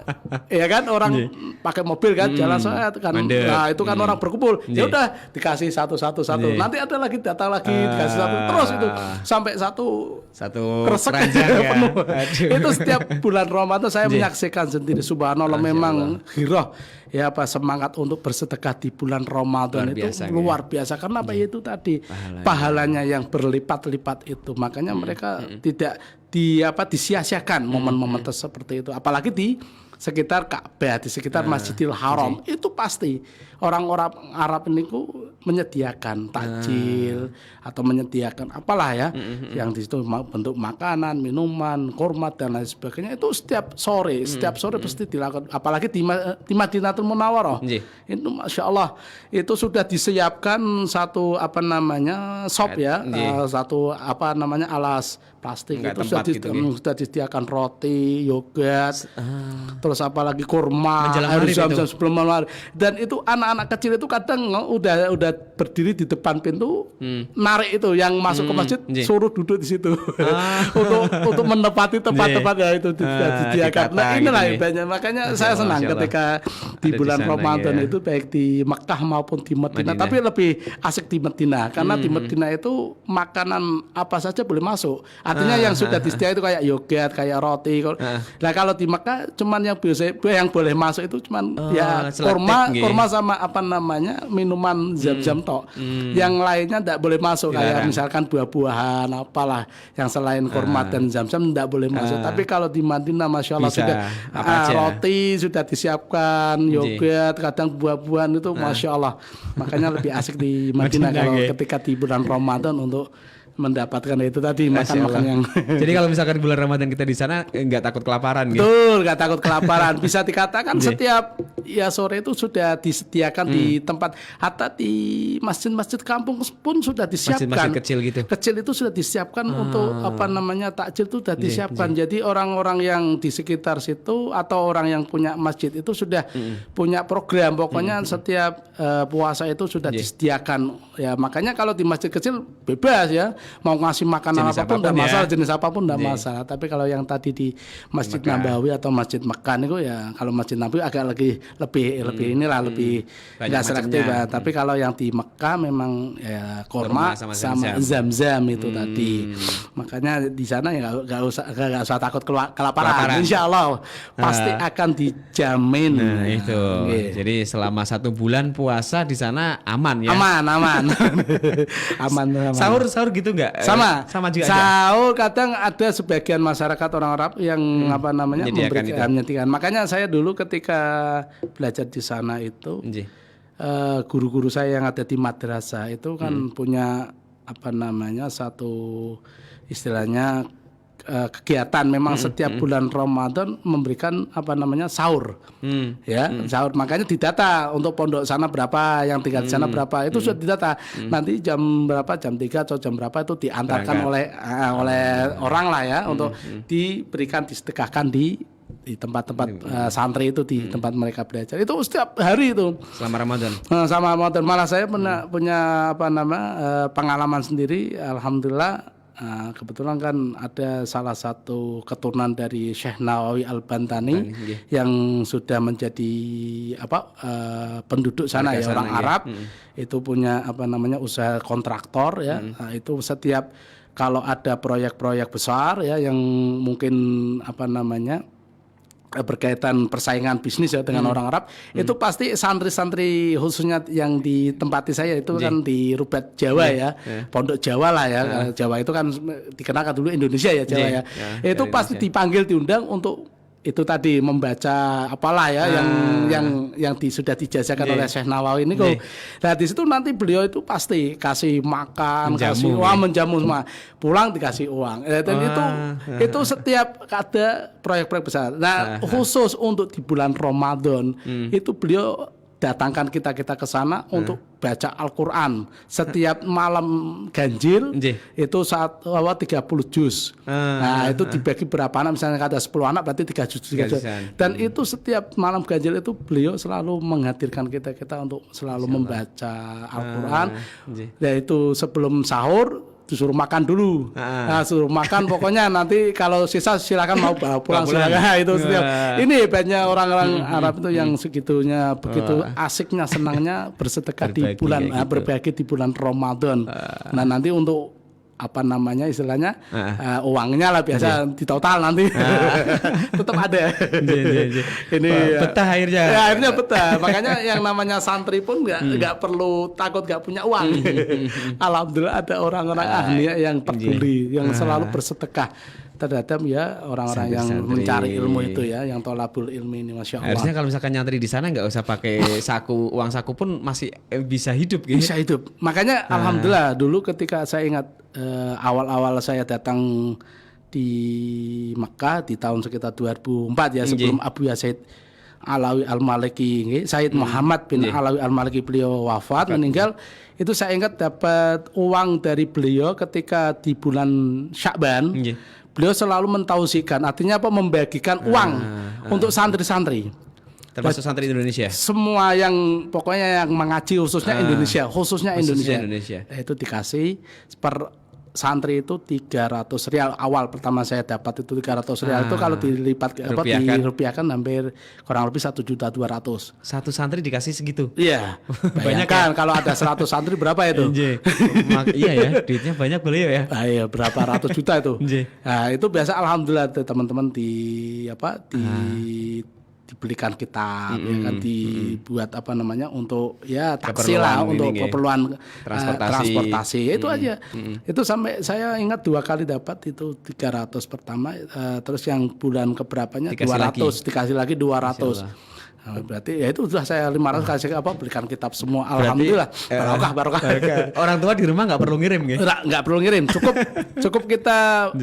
ya kan orang pakai mobil kan jalan saya kan, nah itu kan orang berkumpul, ya udah dikasih satu. Nanti ada lagi datang lagi dikasih satu, terus itu sampai satu kresek aja penuh. Itu setiap bulan Ramadan saya menyaksikan sendiri, subhanallah memang giroh. Ya semangat untuk bersedekah di bulan Ramadan luar biasa karena apa itu tadi pahalanya yang berlipat-lipat itu, makanya mereka tidak disia-siakan momen-momen seperti itu, apalagi di sekitar Ka'bah, di sekitar Masjidil Haram. Itu pasti orang-orang Arab ini menyediakan takjil atau menyediakan apalah ya yang di situ bentuk makanan, minuman, kurma dan lain sebagainya. Itu setiap sore pasti dilakukan, apalagi di Madinatul Munawwarah. Itu Masya Allah itu sudah disiapkan satu shop ya, satu alas plastik itu sudah disediakan roti, yogurt, terus apalagi kurma, air zam-zam sebelum malam. Dan itu anak-anak kecil itu kadang udah berdiri di depan pintu, narik itu yang masuk ke masjid, suruh duduk di situ untuk menepati tempat-tempat ya itu disediakan. Nah inilah hebatnya, makanya saya senang ketika di bulan Ramadan itu baik di Mekah maupun di Madinah, tapi lebih asik di Madinah karena di Madinah itu makanan apa saja boleh masuk. Artinya yang sudah disediakan itu kayak yogurt, kayak roti. Nah kalau di Mekah cuman yang biasa yang boleh masuk itu cuman kurma sama minuman zam-zam tok. Yang lainnya tidak boleh masuk, kayak misalkan buah-buahan apalah yang selain kurma dan zam-zam tidak boleh masuk. Tapi kalau di Madinah Masya Allah sudah roti sudah disiapkan, yogurt, kadang buah-buahan itu Masya Allah. Makanya lebih asik di Madinah kalau ketika di bulan Ramadan untuk mendapatkan itu tadi makan-makan yang. Jadi kalau misalkan bulan Ramadan kita di sana nggak takut kelaparan gitu. Betul, nggak takut kelaparan. Bisa dikatakan setiap sore itu sudah disediakan di tempat, hatta di masjid-masjid kampung pun sudah disiapkan. Masjid kecil gitu. Kecil itu sudah disiapkan untuk takjil itu sudah disiapkan. Jadi orang-orang yang di sekitar situ atau orang yang punya masjid itu sudah punya program. Pokoknya setiap puasa itu sudah disediakan. Ya makanya kalau di masjid kecil bebas ya. Mau ngasih makanan apapun tidak masalah, jenis apapun tidak masalah. Tapi kalau yang tadi di Masjid Nabawi atau Masjid Mekah itu ya, kalau Masjid Nabawi agak lebih nggak selektif ya. Tapi kalau yang di Mekah memang ya kurma sama zam-zam itu tadi. Makanya di sana ya nggak usah takut kelaparan. Insya Allah pasti akan dijamin. Nah itu. Jadi selama 1 bulan puasa di sana aman ya. Aman. Sahur gitu nggak? Sama juga. Sahur kadang ada sebagian masyarakat orang Arab yang menyediakan. Makanya saya dulu ketika belajar di sana itu guru-guru saya yang ada di madrasah itu kan punya satu istilahnya kegiatan memang setiap bulan Ramadan memberikan sahur. Sahur, makanya didata untuk pondok sana berapa, yang tinggal di sana berapa, itu sudah didata. Nanti jam berapa, jam 3 atau jam berapa itu diantarkan oleh orang lah ya untuk diberikan disedekahkan di tempat-tempat santri itu, di tempat mereka belajar. Itu setiap hari itu selama Ramadan. Sama Ramadan. Malah saya punya pengalaman sendiri, alhamdulillah. Kebetulan kan ada salah satu keturunan dari Syekh Nawawi Al-Bantani yang sudah menjadi penduduk sana ya, orang Arab. Itu punya usaha kontraktor ya. Itu setiap kalau ada proyek-proyek besar ya yang mungkin berkaitan persaingan bisnis ya dengan orang Arab, itu pasti santri-santri khususnya yang ditempati saya itu kan di Rubat Jawa ya, Pondok Jawa lah ya. Jawa itu kan dikenalkan dulu Indonesia ya, Jawa ya. Itu pasti dipanggil, diundang untuk itu tadi membaca apalah ya yang sudah dijazakan oleh Syekh Nawawi ini kok. Nah di situ nanti beliau itu pasti kasih makan, kasih uang, menjamu semua. Pulang dikasih uang. Dan itu setiap ada proyek-proyek besar. Nah, khusus untuk di bulan Ramadan itu beliau datangkan kita ke sana untuk baca Al-Qur'an setiap malam ganjil. Itu saat 30 juz. Nah, itu dibagi berapa anak, misalnya ada 10 anak berarti 3 juz. Dan itu setiap malam ganjil itu beliau selalu menghadirkan kita untuk selalu membaca Al-Qur'an. Yaitu sebelum sahur disuruh makan dulu. Nah, suruh makan pokoknya nanti kalau sisa silakan mau bawa pulang silakan. Itu setiap. Ini hebatnya orang-orang Arab itu yang segitunya begitu asiknya, senangnya bersedekah di bulan berbagi di bulan Ramadan. Nah, nanti untuk apa namanya istilahnya uangnya lah biasa di total nanti tetap ada. Ini betah akhirnya. Ya, akhirnya betah. Makanya yang namanya santri pun nggak perlu takut nggak punya uang. Alhamdulillah ada orang-orang ahli yang peduli, yang selalu bersedekah terhadap ya orang-orang yang mencari ilmu itu ya, yang tolabul ilmi ini, masya Allah. Harusnya kalau misalkan nyantri di sana nggak usah pakai uang saku pun masih bisa hidup gitu. Bisa hidup. Makanya alhamdulillah dulu ketika saya ingat awal-awal saya datang di Mekah di tahun sekitar 2004 ya, sebelum Abu Yazid Alawi Al-Maliki, Said Muhammad bin Alawi Al-Maliki beliau wafat meninggal, itu saya ingat dapat uang dari beliau ketika di bulan Sya'ban. Beliau selalu mentausikan, artinya apa, membagikan uang untuk santri-santri. Termasuk santri Indonesia. Semua yang pokoknya yang mengaji khususnya Indonesia. Itu dikasih per santri itu 300 rial. Awal pertama saya dapat itu 300 rial itu kalau dilipat dirupiahkan hampir kurang lebih 1.200.000. Satu santri dikasih segitu. Iya. Banyak kan kalau ada 100 santri berapa itu? Iya ya, duitnya banyak beliau ya. Iya, berapa ratus juta itu. Nah, itu biasa alhamdulillah teman-teman dibelikan kitab, ya kan, dibuat apa namanya untuk ya taksi lah, untuk keperluan transportasi. Itu aja. Itu sampai saya ingat 2 kali dapat itu 300 pertama, terus yang bulan keberapanya 200 dikasih lagi 200. Nah, berarti ya itu sudah saya 500 kasih belikan kitab semua. Alhamdulillah. Barokah. Orang tua di rumah nggak perlu ngirim gitu. Nggak perlu ngirim. Cukup kita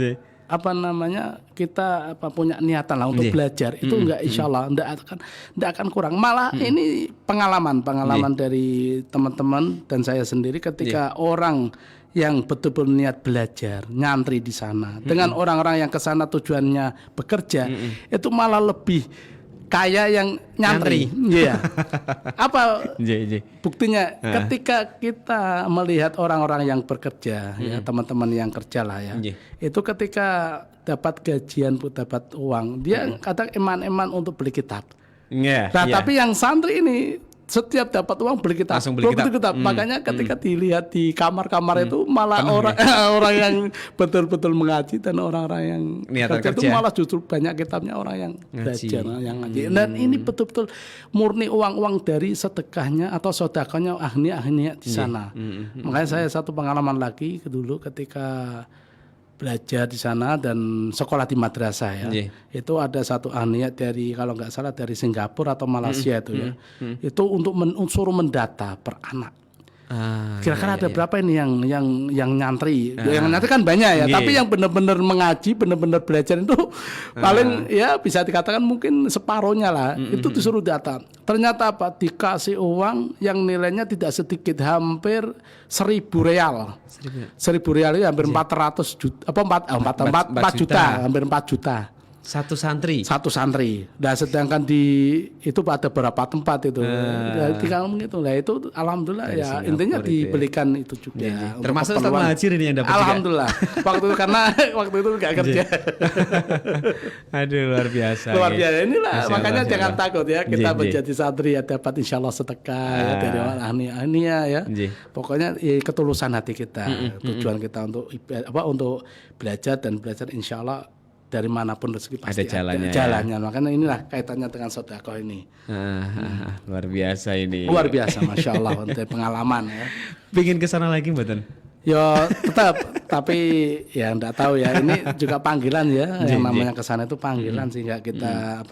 apa namanya, kita punya niatan lah untuk belajar itu enggak, insya Allah enggak akan kurang, malah ini pengalaman dari teman-teman dan saya sendiri ketika orang yang betul-betul niat belajar nyantri di sana dengan orang-orang yang ke sana tujuannya bekerja, itu malah lebih kaya yang nyantri. Iya. Apa buktinya? Ketika kita melihat orang-orang yang bekerja, ya teman-teman yang kerja lah ya, itu ketika dapat gajian, dapat uang, dia kadang eman-eman untuk beli kitab. Tapi yang santri ini setiap dapat uang beli kitab, langsung beli kitab. Makanya ketika dilihat di kamar-kamar itu malah orang yang betul-betul mengaji dan orang-orang yang kerja itu malah justru banyak kitabnya orang yang belajar, yang ngaji. Dan ini betul-betul murni uang-uang dari sedekahnya atau sedekahnya ahli-ahli di sana. Makanya saya satu pengalaman lagi dulu ketika belajar di sana dan sekolah di madrasah ya. Itu ada satu ahniat dari, kalau nggak salah dari Singapura atau Malaysia itu ya. Itu untuk suruh mendata per anak. Kira-kira ada berapa ini yang nyantri? Yang nyantri kan banyak ya, tapi yang benar-benar mengaji, benar-benar belajar itu paling ya bisa dikatakan mungkin separohnya lah. Itu disuruh data. Ternyata apa? Dikasih uang yang nilainya tidak sedikit, hampir 1.000 real. 1.000 real itu hampir 400 juta, 4 juta, hampir 4 juta. Satu santri. Nah, sedangkan di itu pada beberapa tempat itu, tinggal begitu lah. Itu alhamdulillah dari ya Singapura, intinya dibelikan itu juga. Termasuk Ustaz Muhajir ini yang dapat. Alhamdulillah. Waktu itu karena waktu itu nggak kerja. Aduh, luar biasa. Luar biasa. Inilah makanya jangan takut ya, kita menjadi santri ya dapat insyaallah sedekah ya dari orang ahli ya. Pokoknya ketulusan hati kita, tujuan kita untuk belajar dan belajar insyaallah dari manapun rezeki pasti ada jalannya. Makanya inilah kaitannya dengan sedekah ini. Luar biasa ini. Luar biasa, masya Allah, untuk pengalaman ya. Pingin kesana lagi mboten? Ya tetap, tapi ya enggak tahu ya. Ini juga panggilan ya. Yang namanya kesana itu panggilan, sehingga kita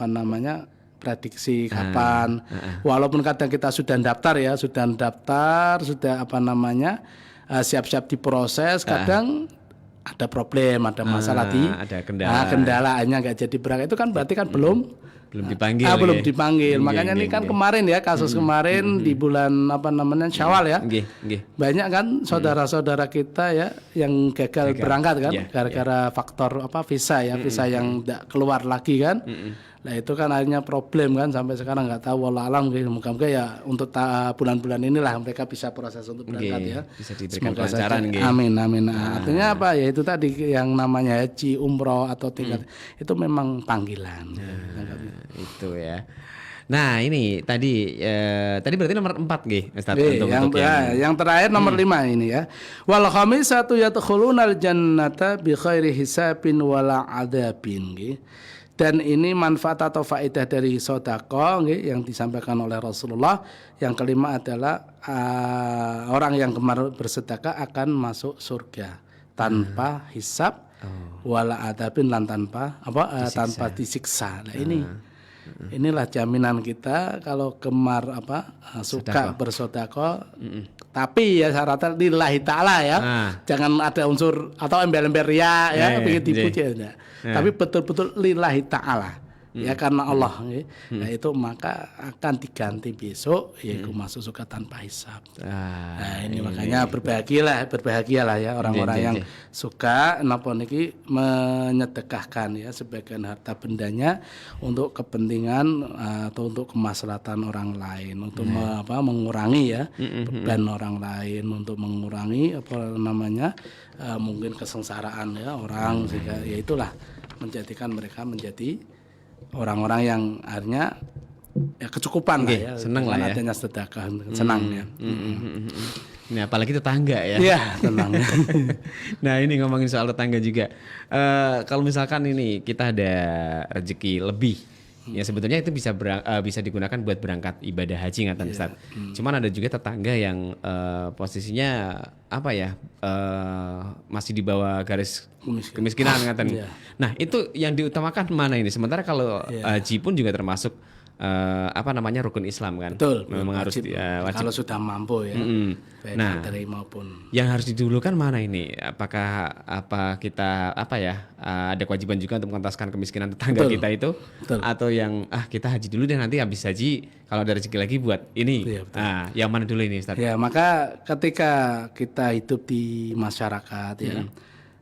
prediksi kapan. Walaupun kadang kita sudah daftar ya, sudah siap-siap diproses, kadang ada problem, ada masalah ada kendalanya nggak jadi berangkat, itu kan berarti kan belum Belum dipanggil. belum ya? dipanggil. Nggih, Makanya ini nggih, kan nggih. kemarin ya kasus kemarin di bulan Syawal ya. Nggih, nggih. Banyak kan saudara-saudara kita ya yang gagal berangkat kan Ya, gara-gara faktor visa ya, visa yang tidak keluar lagi kan. Nah itu kan akhirnya problem kan sampai sekarang nggak tahu wallah alam gitu. Moga-moga ya untuk bulan-bulan inilah mereka bisa proses untuk berangkat Nggih, ya. bisa diberikan Semoga saja. kelancaran, nggih. Amin amin. Nah, artinya apa ya itu tadi yang namanya haji, umroh atau tingkat itu memang panggilan. Itu ya. Nah ini tadi berarti nomor 4 nggih Ustaz untuk Yang terakhir nomor 5 ini ya. Wal khamisatu yadkhulunal jannata bi khairi hisabin wala adabin nggih. Dan ini manfaat atau faedah dari sedekah yang disampaikan oleh Rasulullah. Yang kelima adalah orang yang gemar bersedekah akan masuk surga tanpa hisab wala adabin lan tanpa tanpa disiksa. Nah inilah jaminan kita kalau gemar suka bersedekah. Tapi ya syaratnya lillahi ta'ala ya. Jangan ada unsur atau embel-embel ria ya, pengen dipuji ya. Tapi betul-betul lillahi ta'ala. Ya karena Allah nah itu maka akan diganti besok yaitu masuk surga tanpa hisab. Nah ini makanya berbahagialah ya orang-orang yang suka napa niki menyedekahkan ya sebagian harta bendanya untuk kepentingan atau untuk kemaslahatan orang lain, untuk mengurangi ya beban orang lain, untuk mengurangi mungkin kesengsaraan ya orang, sehingga ya itulah menjadikan mereka menjadi orang-orang yang akhirnya ya kecukupan lah ya, seneng lah ya, adanya sedekah, senang ya. Ini apalagi tetangga ya. Iya, tenang. Nah ini ngomongin soal tetangga juga. Kalau misalkan ini kita ada rezeki lebih, ya sebetulnya itu bisa digunakan buat berangkat ibadah haji ngaten Ustaz. Cuman ada juga tetangga yang posisinya masih di bawah garis kemiskinan ngaten. Nah itu yang diutamakan mana ini? Sementara kalau haji pun juga termasuk rukun Islam kan. Betul. Memang wajib, harus kalau sudah mampu ya. Baik Nah, materi maupun yang harus didulukan mana ini? Apakah kita ada kewajiban juga untuk mengentaskan kemiskinan tetangga kita itu? Betul. Atau yang kita haji dulu dan nanti habis haji kalau ada rezeki lagi buat ini. Iya, betul. Yang mana dulu ini Ustaz? Ya, maka ketika kita hidup di masyarakat ya,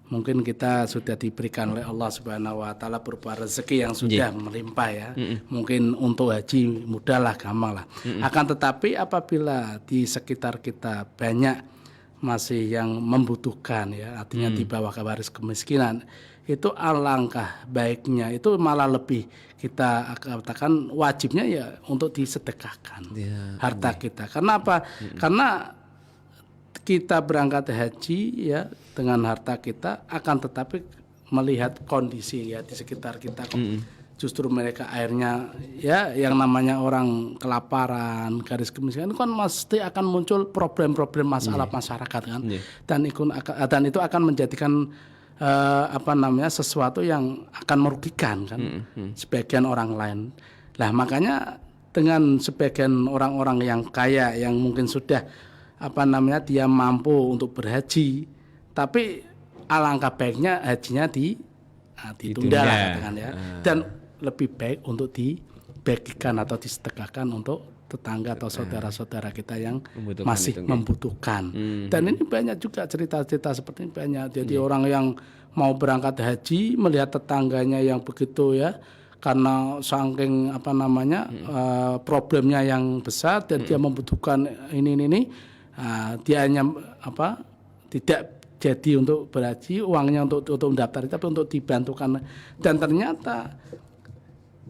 mungkin kita sudah diberikan oleh Allah Subhanahu wa taala berupa rezeki yang sudah melimpah ya. Mungkin untuk haji mudahlah, gampang lah. Akan tetapi apabila di sekitar kita banyak masih yang membutuhkan ya, artinya di bawah garis kemiskinan, itu alangkah baiknya itu malah lebih kita katakan wajibnya ya untuk disedekahkan harta kita. Karena apa? Karena kita berangkat haji ya dengan harta kita, akan tetapi melihat kondisi ya di sekitar kita kok justru mereka akhirnya ya yang namanya orang kelaparan, garis kemiskinan kan pasti akan muncul problem-problem masalah masyarakat kan. Dan itu akan menjadikan sesuatu yang akan merugikan kan sebagian orang lain. Lah makanya dengan sebagian orang-orang yang kaya yang mungkin sudah dia mampu untuk berhaji, tapi alangkah baiknya hajinya ditunda lah katakan ya. Dan lebih baik untuk dibagikan atau disedekahkan untuk tetangga atau saudara-saudara kita yang masih membutuhkan. Dan ini banyak juga cerita-cerita seperti ini banyak. Jadi orang yang mau berangkat haji melihat tetangganya yang begitu ya, karena saking problemnya yang besar dan dia membutuhkan ini. Dia hanya tidak jadi untuk berhaji, uangnya untuk mendaftar, tapi untuk dibantukan. Dan ternyata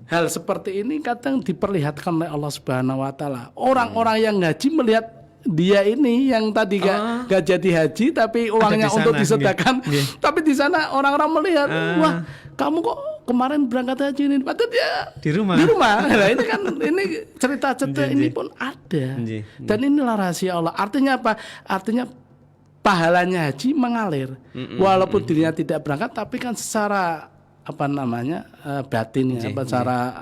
hal seperti ini kadang diperlihatkan oleh Allah Subhanahu wa taala. Orang-orang yang haji melihat dia ini yang tadi gak jadi haji tapi uangnya untuk disedekahkan. Tapi di sana orang-orang melihat, wah, kamu kok kemarin berangkat haji ini, padahal dia di rumah. Nah, ini kan ini cerita-cerita ini pun ada. Dan inilah rahasia Allah. Artinya apa? Artinya pahalanya haji mengalir. Walaupun dirinya tidak berangkat, tapi kan secara apa namanya batin ya, cara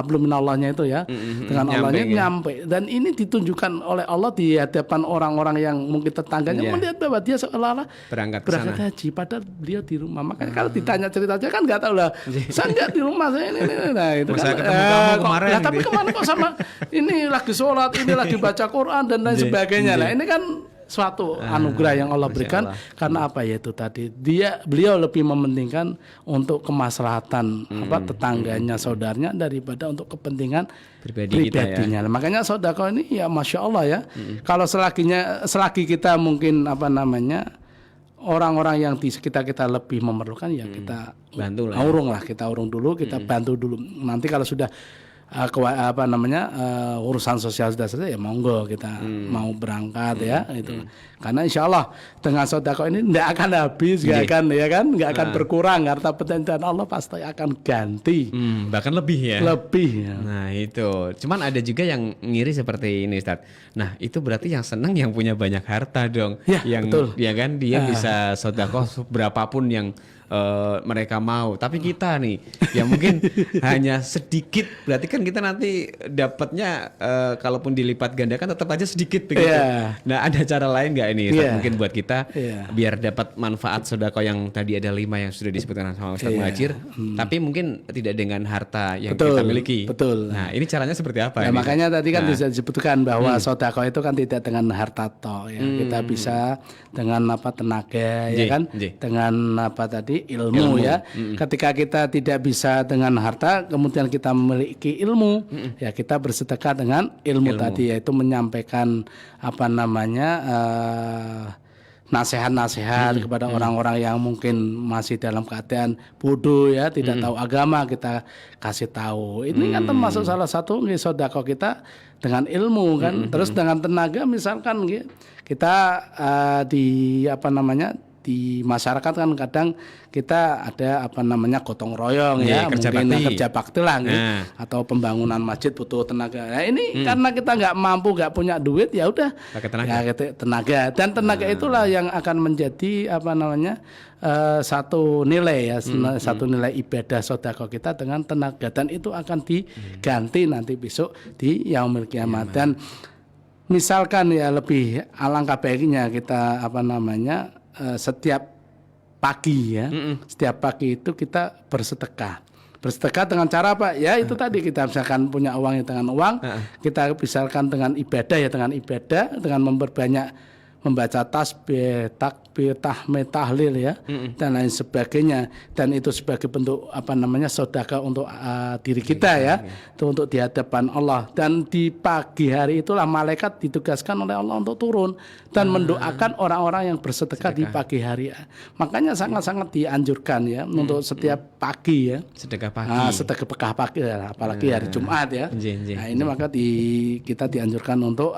hablum minallahnya itu ya, dengan Allahnya nyampe. Dan ini ditunjukkan oleh Allah di hadapan orang-orang yang mungkin tetangganya melihat bahwa dia seolah-olah berangkat haji, padahal beliau di rumah. Makanya kalau ditanya ceritanya kan nggak tahu lah. Saya nggak di rumah saya ini. Nah itu kan. Kamu kemarin. Tapi kemana kok sama ini lagi sholat, ini lagi baca Quran dan lain sebagainya. Nah ini kan suatu anugerah yang Allah berikan karena apa ya itu tadi beliau lebih mementingkan untuk kemaslahatan tetangganya saudaranya daripada untuk kepentingan pribadinya. Ya. Makanya sedekah ini ya masya Allah ya. Kalau selagi kita mungkin orang-orang yang di sekitar kita lebih memerlukan ya kita bantu lah, kita urung dulu, kita bantu dulu. Nanti kalau sudah urusan sosial sudah selesai ya monggo kita mau berangkat ya itu. Karena insya Allah dengan sedekah ini tidak akan habis, nggak akan berkurang, harta benda Allah pasti akan ganti, bahkan lebih ya. Nah itu, cuman ada juga yang ngiri seperti ini Ustaz. Nah itu berarti yang senang yang punya banyak harta dong, yang betul. Ya kan dia bisa sedekah berapapun yang mereka mau, tapi kita nih ya mungkin hanya sedikit, berarti kan kita nanti dapatnya kalaupun dilipat gandakan tetap aja sedikit begitu. Nah ada cara lain nggak ini Ustaz? Mungkin buat kita biar dapat manfaat sedekah yang tadi ada 5 yang sudah disebutkan sama Ustaz Muhajir, tapi mungkin tidak dengan harta yang kita miliki. Betul. Nah ini caranya seperti apa? Ya, makanya tadi kan bisa disebutkan bahwa sedekah itu kan tidak dengan harta toh ya. Kita bisa dengan tenaga ya kan, dengan ilmu ya. Ketika kita tidak bisa dengan harta, kemudian kita memiliki ilmu, ya kita bersedekah dengan ilmu tadi, yaitu menyampaikan nasihat-nasihat kepada orang-orang yang mungkin masih dalam keadaan bodoh ya, tidak tahu agama, kita kasih tahu. Ini kan termasuk salah satu sedekah kita dengan ilmu kan. Terus dengan tenaga misalkan kita di masyarakat kan kadang kita ada gotong royong ya, mungkin kerja bakti lah atau pembangunan masjid butuh tenaga. Nah ini karena kita nggak mampu, nggak punya duit, ya udah tenaga. Dan tenaga itulah yang akan menjadi satu nilai ya, satu nilai ibadah sedekah kita dengan tenaga, dan itu akan diganti nanti besok di yaumil kiamat. Dan misalkan ya lebih alangkah baiknya kita setiap pagi ya, setiap pagi itu kita bersedekah dengan cara apa? Ya itu tadi, kita misalkan punya uang ya dengan uang, kita misalkan dengan ibadah ya dengan ibadah, dengan memperbanyak membaca tasbih, takbir, tahmid, tahlil ya, dan lain sebagainya. Dan itu sebagai bentuk sedekah untuk diri kita ya, itu untuk di hadapan Allah. Dan di pagi hari itulah malaikat ditugaskan oleh Allah untuk turun dan mendoakan orang-orang yang bersedekah di pagi hari. Makanya sangat-sangat dianjurkan ya untuk setiap pagi ya, sedekah pagi ya, apalagi hari Jumat ya. Nah ini maka kita dianjurkan untuk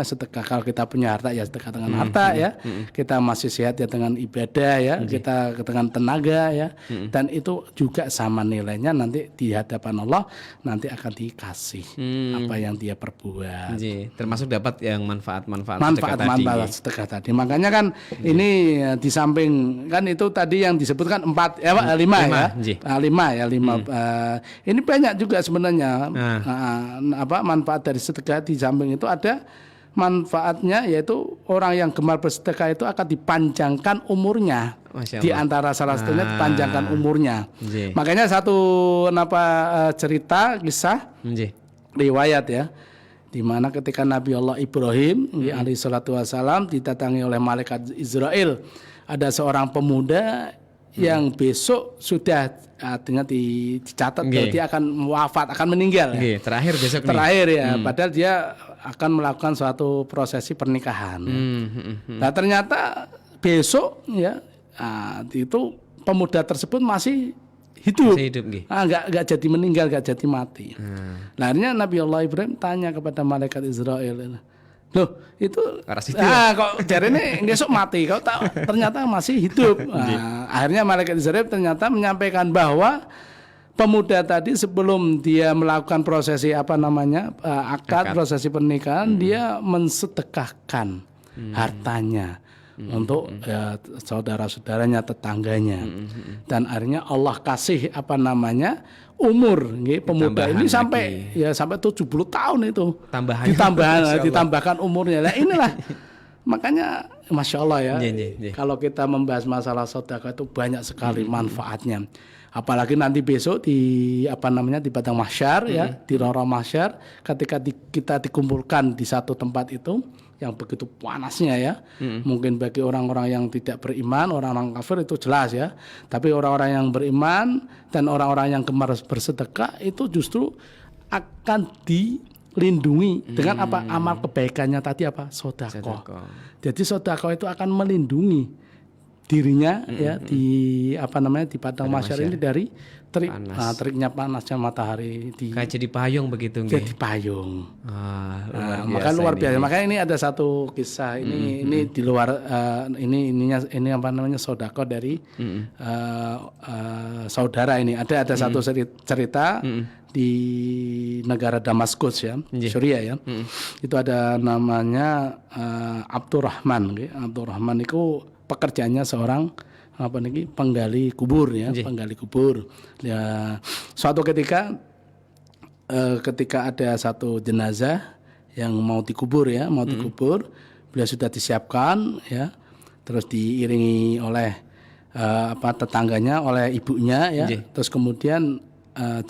sedekah. Kalau kita punya harta ya sedekah dengan harta ya, kita masih sehat ya dengan ibadah ya, kita dengan tenaga ya, dan itu juga sama nilainya nanti di hadapan Allah, nanti akan dikasih apa yang dia perbuat. Termasuk dapat yang manfaat sedekah tadi. Makanya kan ini di samping kan itu tadi yang disebutkan 5 ya. Ini banyak juga sebenarnya manfaat dari sedekah. Di samping itu ada manfaatnya, yaitu orang yang gemar bersedekah itu akan dipanjangkan umurnya. Di antara salah satunya dipanjangkan umurnya. Makanya satu cerita kisah riwayat ya, di mana ketika Nabi Allah Ibrahim alaihi salatu wasalam didatangi oleh malaikat Israel, ada seorang pemuda yang besok sudah artinya dicatat dia akan wafat, akan meninggal ya. Terakhir ya, padahal dia akan melakukan suatu prosesi pernikahan. Nah ternyata besok ya itu pemuda tersebut masih hidup, nggak jadi meninggal, nggak jadi mati. Nah akhirnya Nabi Allah Ibrahim tanya kepada malaikat Israel, loh itu kok jari ini besok mati, kau tahu ternyata masih hidup. Akhirnya malaikat Israel ternyata menyampaikan bahwa pemuda tadi sebelum dia melakukan prosesi akad prosesi pernikahan, dia mensedekahkan hartanya untuk ya, saudara-saudaranya, tetangganya. Dan akhirnya Allah kasih apa namanya umur nggih, pemuda Ditambahan ini lagi. sampai 70 tahun itu. Tambahan. Masya Allah. Ditambahkan umurnya. Lah inilah makanya Masya Allah ya. Iya. Kalau kita membahas masalah sedekah itu banyak sekali manfaatnya. Apalagi nanti besok di apa namanya di padang mahsyar ya, di roro mahsyar ketika kita dikumpulkan di satu tempat itu yang begitu panasnya ya. Mungkin bagi orang-orang yang tidak beriman, orang-orang kafir itu jelas ya. Tapi orang-orang yang beriman dan orang-orang yang gemar bersedekah itu justru akan dilindungi dengan apa? Amal kebaikannya tadi apa? Sedekah. Sedekah. Jadi sedekah itu akan melindungi dirinya ya di apa namanya di padang mahsyar ini dari teriknya panasnya matahari di Kayak jadi payung begitu nggih. jadi payung. Luar Luar ini. biasa. Makanya ini ada satu kisah ini di luar ini apa namanya sedekah dari saudara ini. Ada satu cerita di negara Damaskus ya, Suriah ya. Itu ada namanya Abdurrahman nggih. Abdurrahman itu pekerjaannya seorang apa nih penggali kubur ya, penggali kubur. Ya, suatu ketika ada satu jenazah yang mau dikubur ya, dikubur, beliau sudah disiapkan ya, terus diiringi oleh tetangganya, oleh ibunya ya, terus kemudian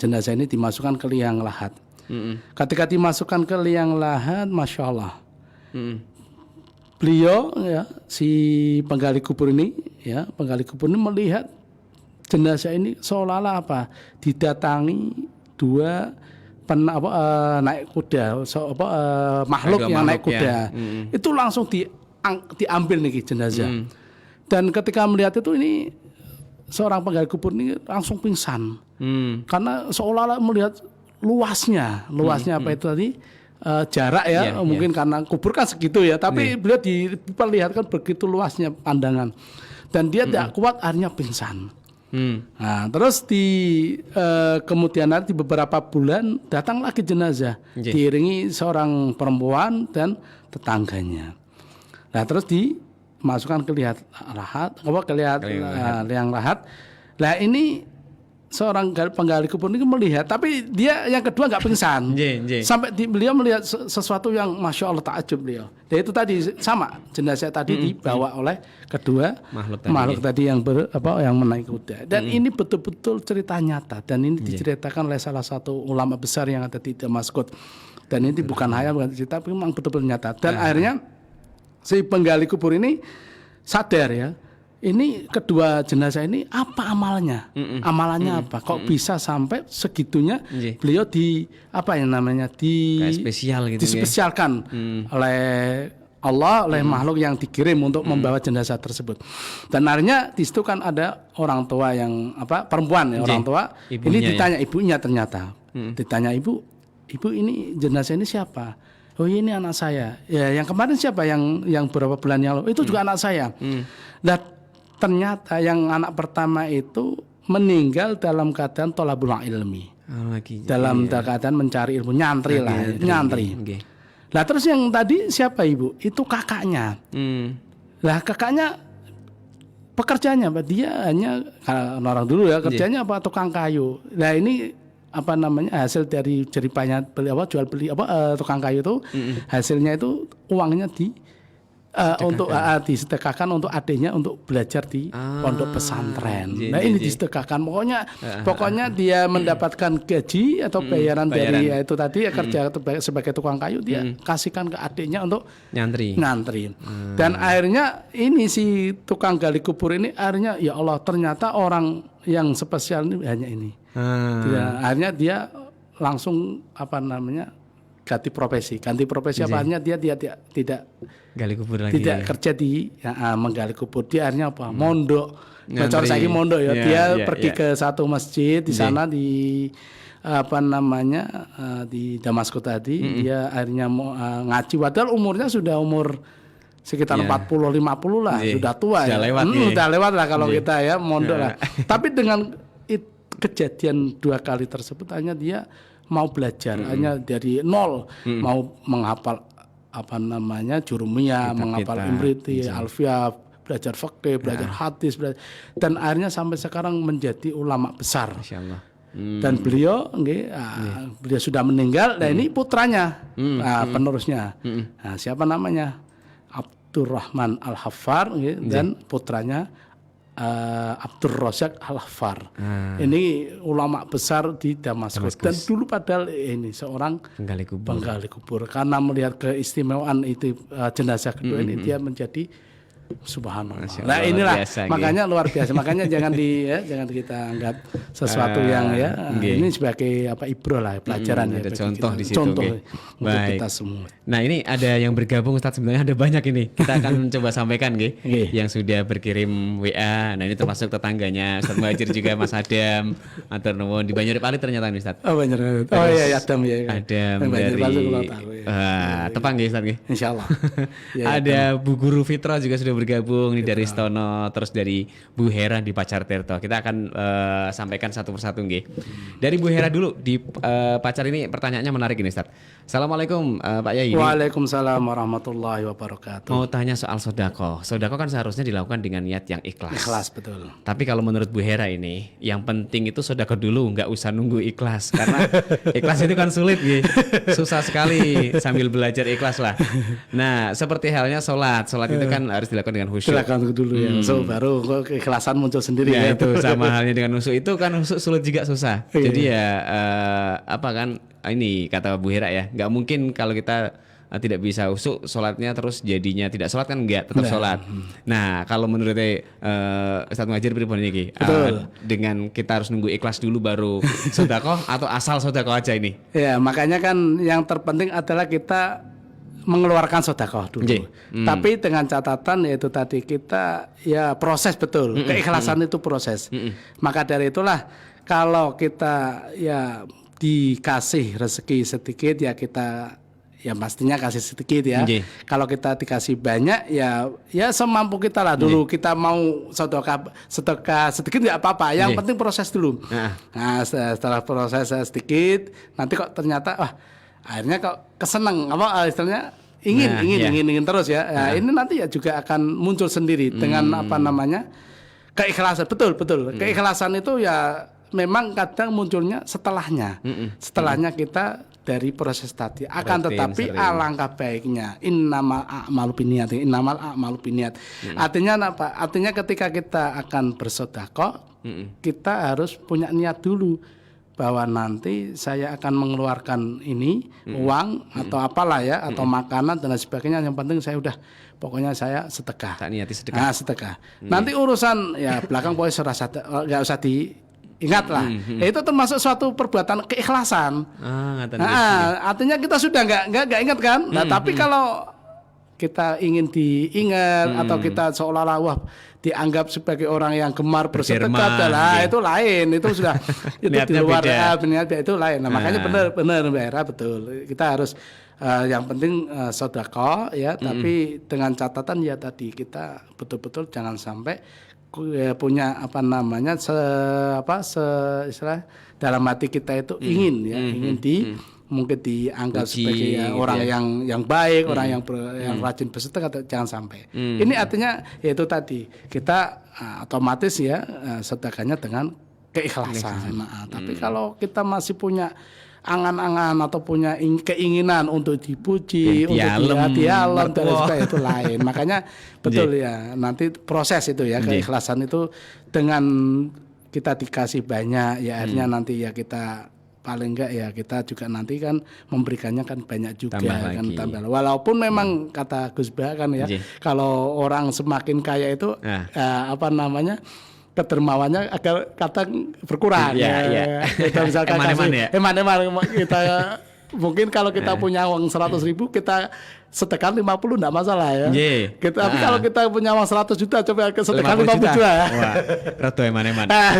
jenazah ini dimasukkan ke liang lahat. Ketika dimasukkan ke liang lahat, Masya Allah. Beliau ya si penggali kubur ini melihat jenazah ini seolah-olah apa didatangi dua naik kuda makhluk yang naik kuda itu langsung diambil nih jenazah dan ketika melihat itu ini seorang penggali kubur ini langsung pingsan karena seolah-olah melihat luasnya apa itu tadi jarak ya, mungkin karena kubur kan segitu ya, tapi beliau diperlihatkan begitu luasnya pandangan dan dia tidak kuat akhirnya pingsan. Nah, terus kemudian nanti beberapa bulan datang lagi jenazah diiringi seorang perempuan dan tetangganya. Nah, terus dimasukkan ke liang lahat. Nah, ini seorang penggali kubur ini melihat, tapi dia yang kedua nggak pingsan. Sampai beliau melihat sesuatu yang Masya Allah takjub beliau. Dan itu tadi sama jenazah tadi dibawa oleh kedua makhluk tadi yang yang menaik kuda. Dan ini betul-betul cerita nyata dan ini diceritakan oleh salah satu ulama besar yang ada di Damaskus. Dan ini bukan hayal, bukan cerita, tapi memang betul-betul nyata. Dan akhirnya si penggali kubur ini sadar ya. Ini kedua jenazah ini apa amalnya? Amalannya apa? Kok bisa sampai segitunya beliau dispesialkan oleh Allah, oleh makhluk yang dikirim untuk membawa jenazah tersebut. Dan akhirnya di situ kan ada orang tua yang perempuan ya, orang tua. Ini ditanya ibunya ternyata. Ditanya ibu ini jenazah ini siapa? Oh ini anak saya. Ya yang kemarin siapa yang berapa bulan yang lalu? Itu juga anak saya. Dan ternyata yang anak pertama itu meninggal dalam keadaan tolabul ilmi. Dalam keadaan mencari ilmu, nyantri. Lah terus yang tadi siapa ibu? Itu kakaknya. Lah kakaknya pekerjaannya apa? Dia hanya orang dulu ya kerjanya tukang kayu. Lah ini hasil dari jeripayanya jual beli tukang kayu itu hasilnya itu uangnya disedekahkan untuk adiknya untuk belajar di pondok pesantren. Nah ini disedekahkan. Pokoknya dia mendapatkan gaji atau bayaran dari itu tadi kerja sebagai tukang kayu dia kasihkan ke adiknya untuk ngantri. Dan akhirnya ini si tukang gali kubur ini akhirnya ya Allah ternyata orang yang spesial ini hanya ini. Akhirnya dia langsung ganti profesi apanya dia tidak gali kubur lagi. Tidak kerja di menggali kubur. Dia akhirnya mondok. Bocor saiki mondok ya. Dia pergi ke satu masjid di sana di di Damaskus tadi. Dia akhirnya ngaji padahal umurnya sudah umur sekitar 40-50 lah, sudah tua ya. Sudah lewat lah kalau kita ya mondok lah. Tapi dengan kejadian 2 kali tersebut hanya dia mau belajar hanya dari nol mau menghafal apa namanya jurumiyah, menghafal Imriti, Alfiah, belajar fikih, belajar hadis, dan akhirnya sampai sekarang menjadi ulama besar. Masya Allah. Dan beliau, beliau sudah meninggal. Nah ini putranya, penerusnya. Nah, siapa namanya? Abdurrahman Al-Haffar, dan putranya Abdur Razak Al-Haffar. Ini ulama besar di Damaskus. Dan dulu padahal ini seorang penggali kubur. Karena melihat keistimewaan itu jenazah kedua ini, dia menjadi subhanallah. Nah inilah biasa, makanya luar biasa. Makanya jangan kita anggap sesuatu yang ini sebagai ibrah lah, pelajaran ada contoh di situ. Contoh Okay. untuk Baik. kita semua. Nah ini ada yang bergabung Ustadz, sebenarnya ada banyak ini. Kita akan coba sampaikan yang sudah berkirim WA. Nah ini termasuk tetangganya Ustadz Muhajir juga Mas Adam. Matur nuwun di Banyuwangi ternyata nih Ustadz. Oh Banyuwangi. Oh iya Adam ya. Adam Banyuwangi dari tahu, Tepang nggih Ustadz nggih. Insyaallah. Ada Bu Guru Fitra juga sudah bergabung nih dari Stono, terus dari Bu Hera di Pacar Tirto. Kita akan sampaikan satu persatu nggih. Dari Bu Hera dulu di Pacar ini pertanyaannya menarik ini Ustadz. Assalamualaikum Pak Yai. Waalaikumsalam warahmatullahi wabarakatuh. Mau tanya soal sodako. Sodako kan seharusnya dilakukan dengan niat yang ikhlas. Ikhlas betul. Tapi kalau menurut Bu Hera ini, yang penting itu sodako dulu, nggak usah nunggu ikhlas. Karena ikhlas itu kan sulit, susah sekali sambil belajar ikhlas lah. Nah, seperti halnya sholat itu kan harus dilakukan dengan khusyuk. Silakan dulu ya. So baru keikhlasan muncul sendiri ya. Itu sama halnya dengan khusyuk itu kan khusyuk sulit juga susah. Jadi ya ini kata Bu Hera ya, nggak mungkin kalau kita tidak bisa usuk sholatnya terus jadinya tidak sholat kan enggak, tetap sholat. Nah kalau menurut Ustadz Muhajir pribadi ini dengan kita harus nunggu ikhlas dulu baru sedekah atau asal sedekah aja ini? Ya makanya kan yang terpenting adalah kita mengeluarkan sedekah dulu. Tapi dengan catatan yaitu tadi kita ya proses betul. Keikhlasan itu proses. Maka dari itulah kalau kita ya dikasih rezeki sedikit ya kita ya pastinya kasih sedikit ya. Kalau kita dikasih banyak ya semampu kita lah dulu. Kita mau sedekah sedikit nggak apa-apa. Yang penting proses dulu. Nah setelah proses sedikit nanti kok ternyata akhirnya kok keseneng istilahnya ingin terus ya. Nah, ini nanti ya juga akan muncul sendiri dengan keikhlasan. Betul. Keikhlasan itu ya memang kadang munculnya setelahnya. Setelahnya kita dari proses tadi. Akan tetapi alangkah baiknya innamal a'malu binniyat. Artinya apa? Artinya ketika kita akan bersedekah, kita harus punya niat dulu bahwa nanti saya akan mengeluarkan ini uang atau apalah ya atau makanan dan lain sebagainya. Yang penting saya udah pokoknya saya sedekah. Tak niati sedekah. Nah, sedekah. Nanti urusan ya belakang pokoknya nggak usah diingat lah. Itu termasuk suatu perbuatan keikhlasan. Artinya kita sudah nggak ingat kan. Nah, tapi kalau kita ingin diingat atau kita seolah-olah dianggap sebagai orang yang gemar bersedekah, itu lain, itu sudah itu di luar niatnya itu lain. Nah, makanya benar Mbak Hera betul. Kita harus yang penting sedekah ya, tapi dengan catatan ya tadi kita betul-betul jangan sampai punya istilah dalam hati kita itu ingin mungkin dianggap sebagai orang yang baik, orang yang rajin bersedekah, jangan sampai. Ini artinya yaitu tadi kita otomatis ya sedekahnya dengan keikhlasan. Nah, tapi kalau kita masih punya angan-angan atau punya keinginan untuk dipuji, untuk dialem dan sebagainya itu lain. Makanya betul ya nanti proses itu ya keikhlasan itu dengan kita dikasih banyak ya akhirnya nanti ya kita paling enggak ya kita juga nanti kan memberikannya kan banyak juga tambah. Walaupun memang kata Gus Bah kan ya kalau orang semakin kaya itu kedermawannya agar kadang berkurang. Kita misalkan eman-eman kita mungkin kalau kita punya uang 100.000 kita sedekah 50 enggak masalah ya. Tapi kalau kita punya uang 100 juta coba sedekah 50 juta. Wah, rada eman-eman. Nah,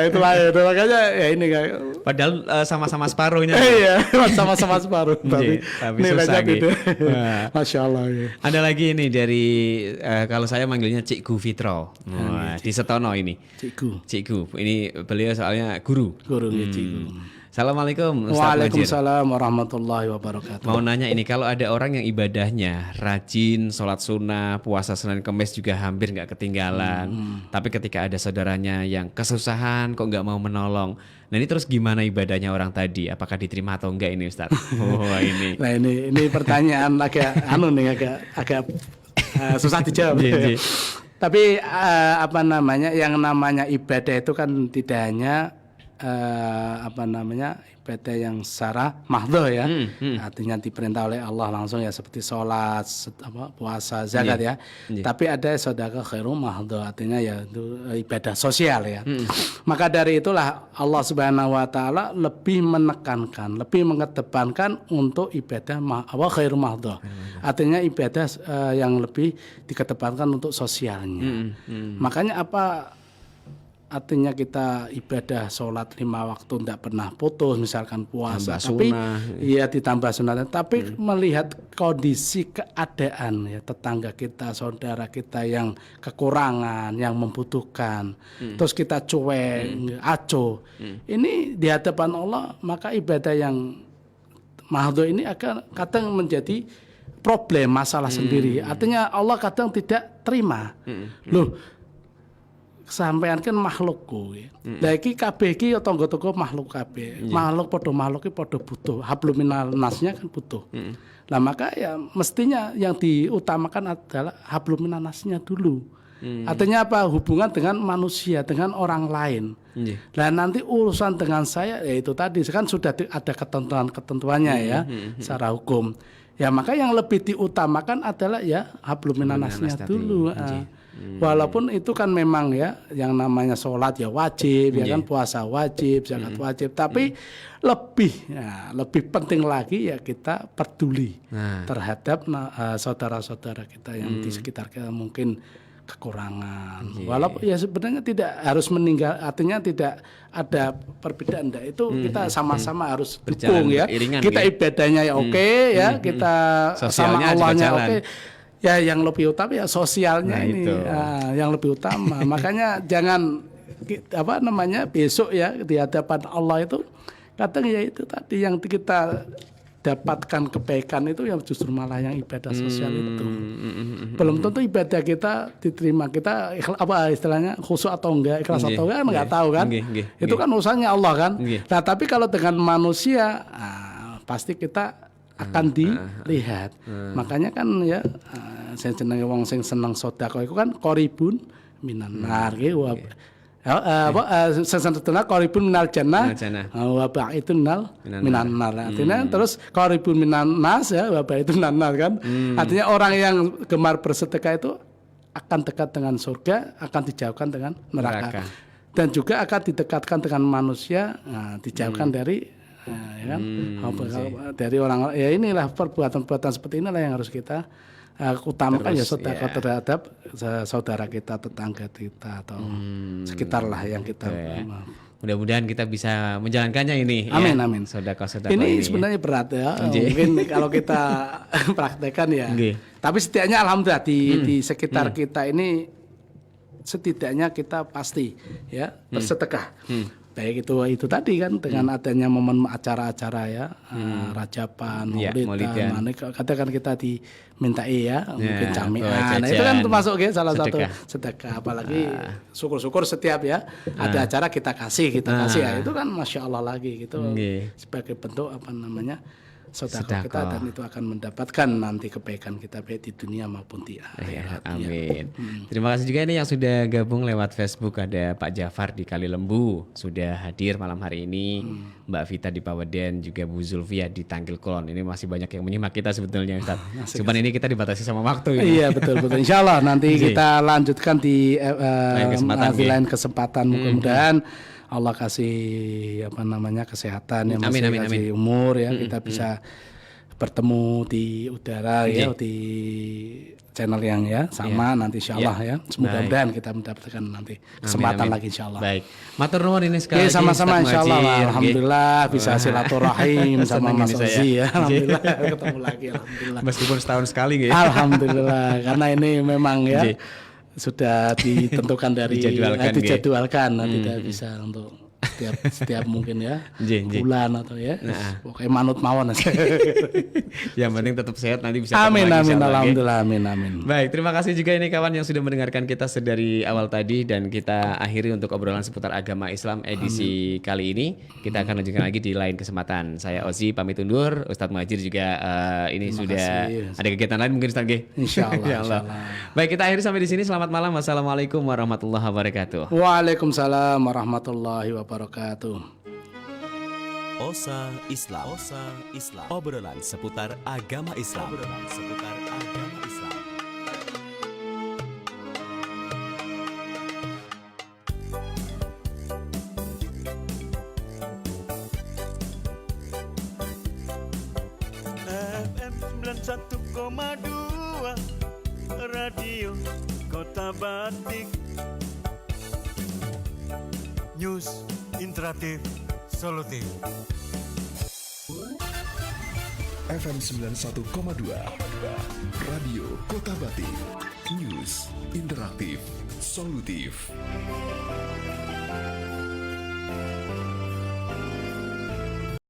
itu lah ya. Makanya ya ini kayak padahal sama-sama separuhnya. Iya, sama-sama separuh. Tapi susah gitu. Masya Allah. Ya. Ada lagi ini dari kalau saya manggilnya Cikgu Fitro. Di Setono ini. Cikgu. Ini beliau soalnya guru. Cikgu. Assalamualaikum Ustaz Muhajir. Waalaikumsalam warahmatullahi wabarakatuh. Mau nanya ini, kalau ada orang yang ibadahnya rajin, sholat sunnah, puasa Senin Kemis juga hampir nggak ketinggalan, tapi ketika ada saudaranya yang kesusahan kok nggak mau menolong, nah ini terus gimana ibadahnya orang tadi? Apakah diterima atau enggak ini Ustaz? Wah ini. Nah ini pertanyaan agak agak susah dijawab. Iya. Tapi yang namanya ibadah itu kan tidak hanya ibadah yang secara mahdhah ya, artinya diperintah oleh Allah langsung ya, seperti sholat, puasa, zakat ya. Tapi ada sedekah khairu mahdhah, artinya ya itu ibadah sosial ya. Maka dari itulah Allah Subhanahu wa taala lebih menekankan, lebih mengedepankan untuk ibadah khairu mahdhah. Artinya ibadah yang lebih dikedepankan untuk sosialnya. Makanya artinya kita ibadah sholat 5 waktu tidak pernah putus, misalkan puasa, tapi iya ditambah sunat. Tapi melihat kondisi keadaan ya tetangga kita, saudara kita yang kekurangan, yang membutuhkan, terus kita cuek, acuh, ini di hadapan Allah, maka ibadah yang mahdhah ini akan kadang menjadi problem, masalah sendiri. Artinya Allah kadang tidak terima. Loh, sampean kan makhlukku ya. Lah iki kabeh iki ya tangga-tangga makhluk kabeh. Makhluk makhluk iki padha butuh. Hablum minan nasnya kan butuh. Lah maka ya mestinya yang diutamakan adalah hablum minan nasnya dulu. Artinya apa? Hubungan dengan manusia, dengan orang lain. Lah nanti urusan dengan saya ya itu tadi kan sudah ada ketentuan-ketentuannya ya secara hukum. Ya maka yang lebih diutamakan adalah ya hablum minan nasnya dulu. Walaupun itu kan memang ya yang namanya sholat ya wajib, ya kan, puasa wajib, zakat wajib, tapi lebih penting lagi ya kita peduli terhadap saudara-saudara kita yang di sekitar kita mungkin kekurangan. Walaupun ya sebenarnya tidak harus meninggal, artinya tidak ada perbedaan, itu kita sama-sama harus dukung ya. Kita ibadahnya ya oke ya, kita sama Allahnya oke. Ya yang lebih utama ya sosialnya yang lebih utama. Makanya jangan besok ya di hadapan Allah itu kadang ya itu tadi yang kita dapatkan kebaikan itu yang justru malah yang ibadah sosial itu. Belum tentu ibadah kita diterima, kita istilahnya khusyuk atau enggak, ikhlas atau enggak, enggak tahu kan. Itu kan urusannya Allah kan. Nah, tapi kalau dengan manusia pasti kita akan dilihat. Makanya kan ya saya seneng wong sing seneng sedekah iku kan qaribun minan nar nggih sedekah qaribun minal jannah wa ba'idun minan nar. Artinya terus qaribun minan nas ya wa ba'idun minan nar kan. Artinya orang yang gemar bersedekah itu akan dekat dengan surga, akan dijauhkan dengan neraka. Dan juga akan didekatkan dengan manusia, dijauhkan dari ya kan? Dari orang ya inilah perbuatan-perbuatan seperti inilah yang harus kita utamakan ya sedekah terhadap saudara kita, tetangga kita atau sekitar lah yang kita mudah-mudahan kita bisa menjalankannya ini. Amin ya? amin. Sedekah ini sebenarnya berat ya. Mungkin kalau kita praktekkan ya. Tapi setidaknya alhamdulillah di sekitar kita ini setidaknya kita pasti ya bersedekah. Baik itu tadi kan dengan adanya momen acara-acara ya Rajaban, Maulidan, katakan kita dimintai ya mungkin jamiah. Nah itu kan termasuk ya salah satu sedekah. Apalagi syukur-syukur setiap ya ada acara kita kasih ya itu kan masya Allah lagi gitu sebagai bentuk sedekah kita, dan itu akan mendapatkan nanti kebaikan kita baik di dunia maupun di akhirat. Amin. Terima kasih juga ini yang sudah gabung lewat Facebook, ada Pak Jafar di Kali Lembu sudah hadir malam hari ini, Mbak Vita di Paweden, juga Bu Zulfia di Tanggil Kulon. Ini masih banyak yang menyimak kita sebetulnya Ustaz. Cuman ini kita dibatasi sama waktu ini. Iya betul. Insyaallah nanti kita lanjutkan di lain kesempatan. Mudah-mudahan Allah kasih kesehatan, kasih umur ya, kita bisa bertemu di udara ya, di channel yang ya sama nanti insyaallah ya. Mudah-mudahan kita mendapatkan nanti kesempatan lagi insyaallah. Baik. Matur nuwun ini sekali lagi. Sama-sama insyaallah. Alhamdulillah bisa silaturahim sama Mas Ozi ya. Alhamdulillah ketemu lagi alhamdulillah. Meskipun setahun sekali ya. Alhamdulillah karena ini memang ya sudah ditentukan dari dijadwalkan tidak bisa untuk setiap mungkin ya Nggih, nggih. bulan atau ya. Nah. Pokoknya manut mawon. Yang penting tetap sehat, nanti bisa Amin ketemu lagi, amin insyaallah, nggih. alhamdulillah amin. Baik, terima kasih juga ini kawan yang sudah mendengarkan kita dari awal tadi, dan kita akhiri untuk obrolan seputar agama Islam edisi kali ini. Kita akan lanjutkan lagi di lain kesempatan. Saya Ozi pamit undur, Ustadz Muhajir juga ini Terima sudah kasih. ada kegiatan lain mungkin Ustadz G. Insyaallah, Ya Allah. Baik, kita akhiri sampai di sini. Selamat malam. Wassalamualaikum warahmatullahi wabarakatuh. Waalaikumsalam warahmatullahi wabarakatuh. Osa Islam. Obrolan seputar agama Islam. FM 91,2 Radio Kota Batik. News interaktif solutif. FM 91,2 Radio Kota Batik. News interaktif solutif.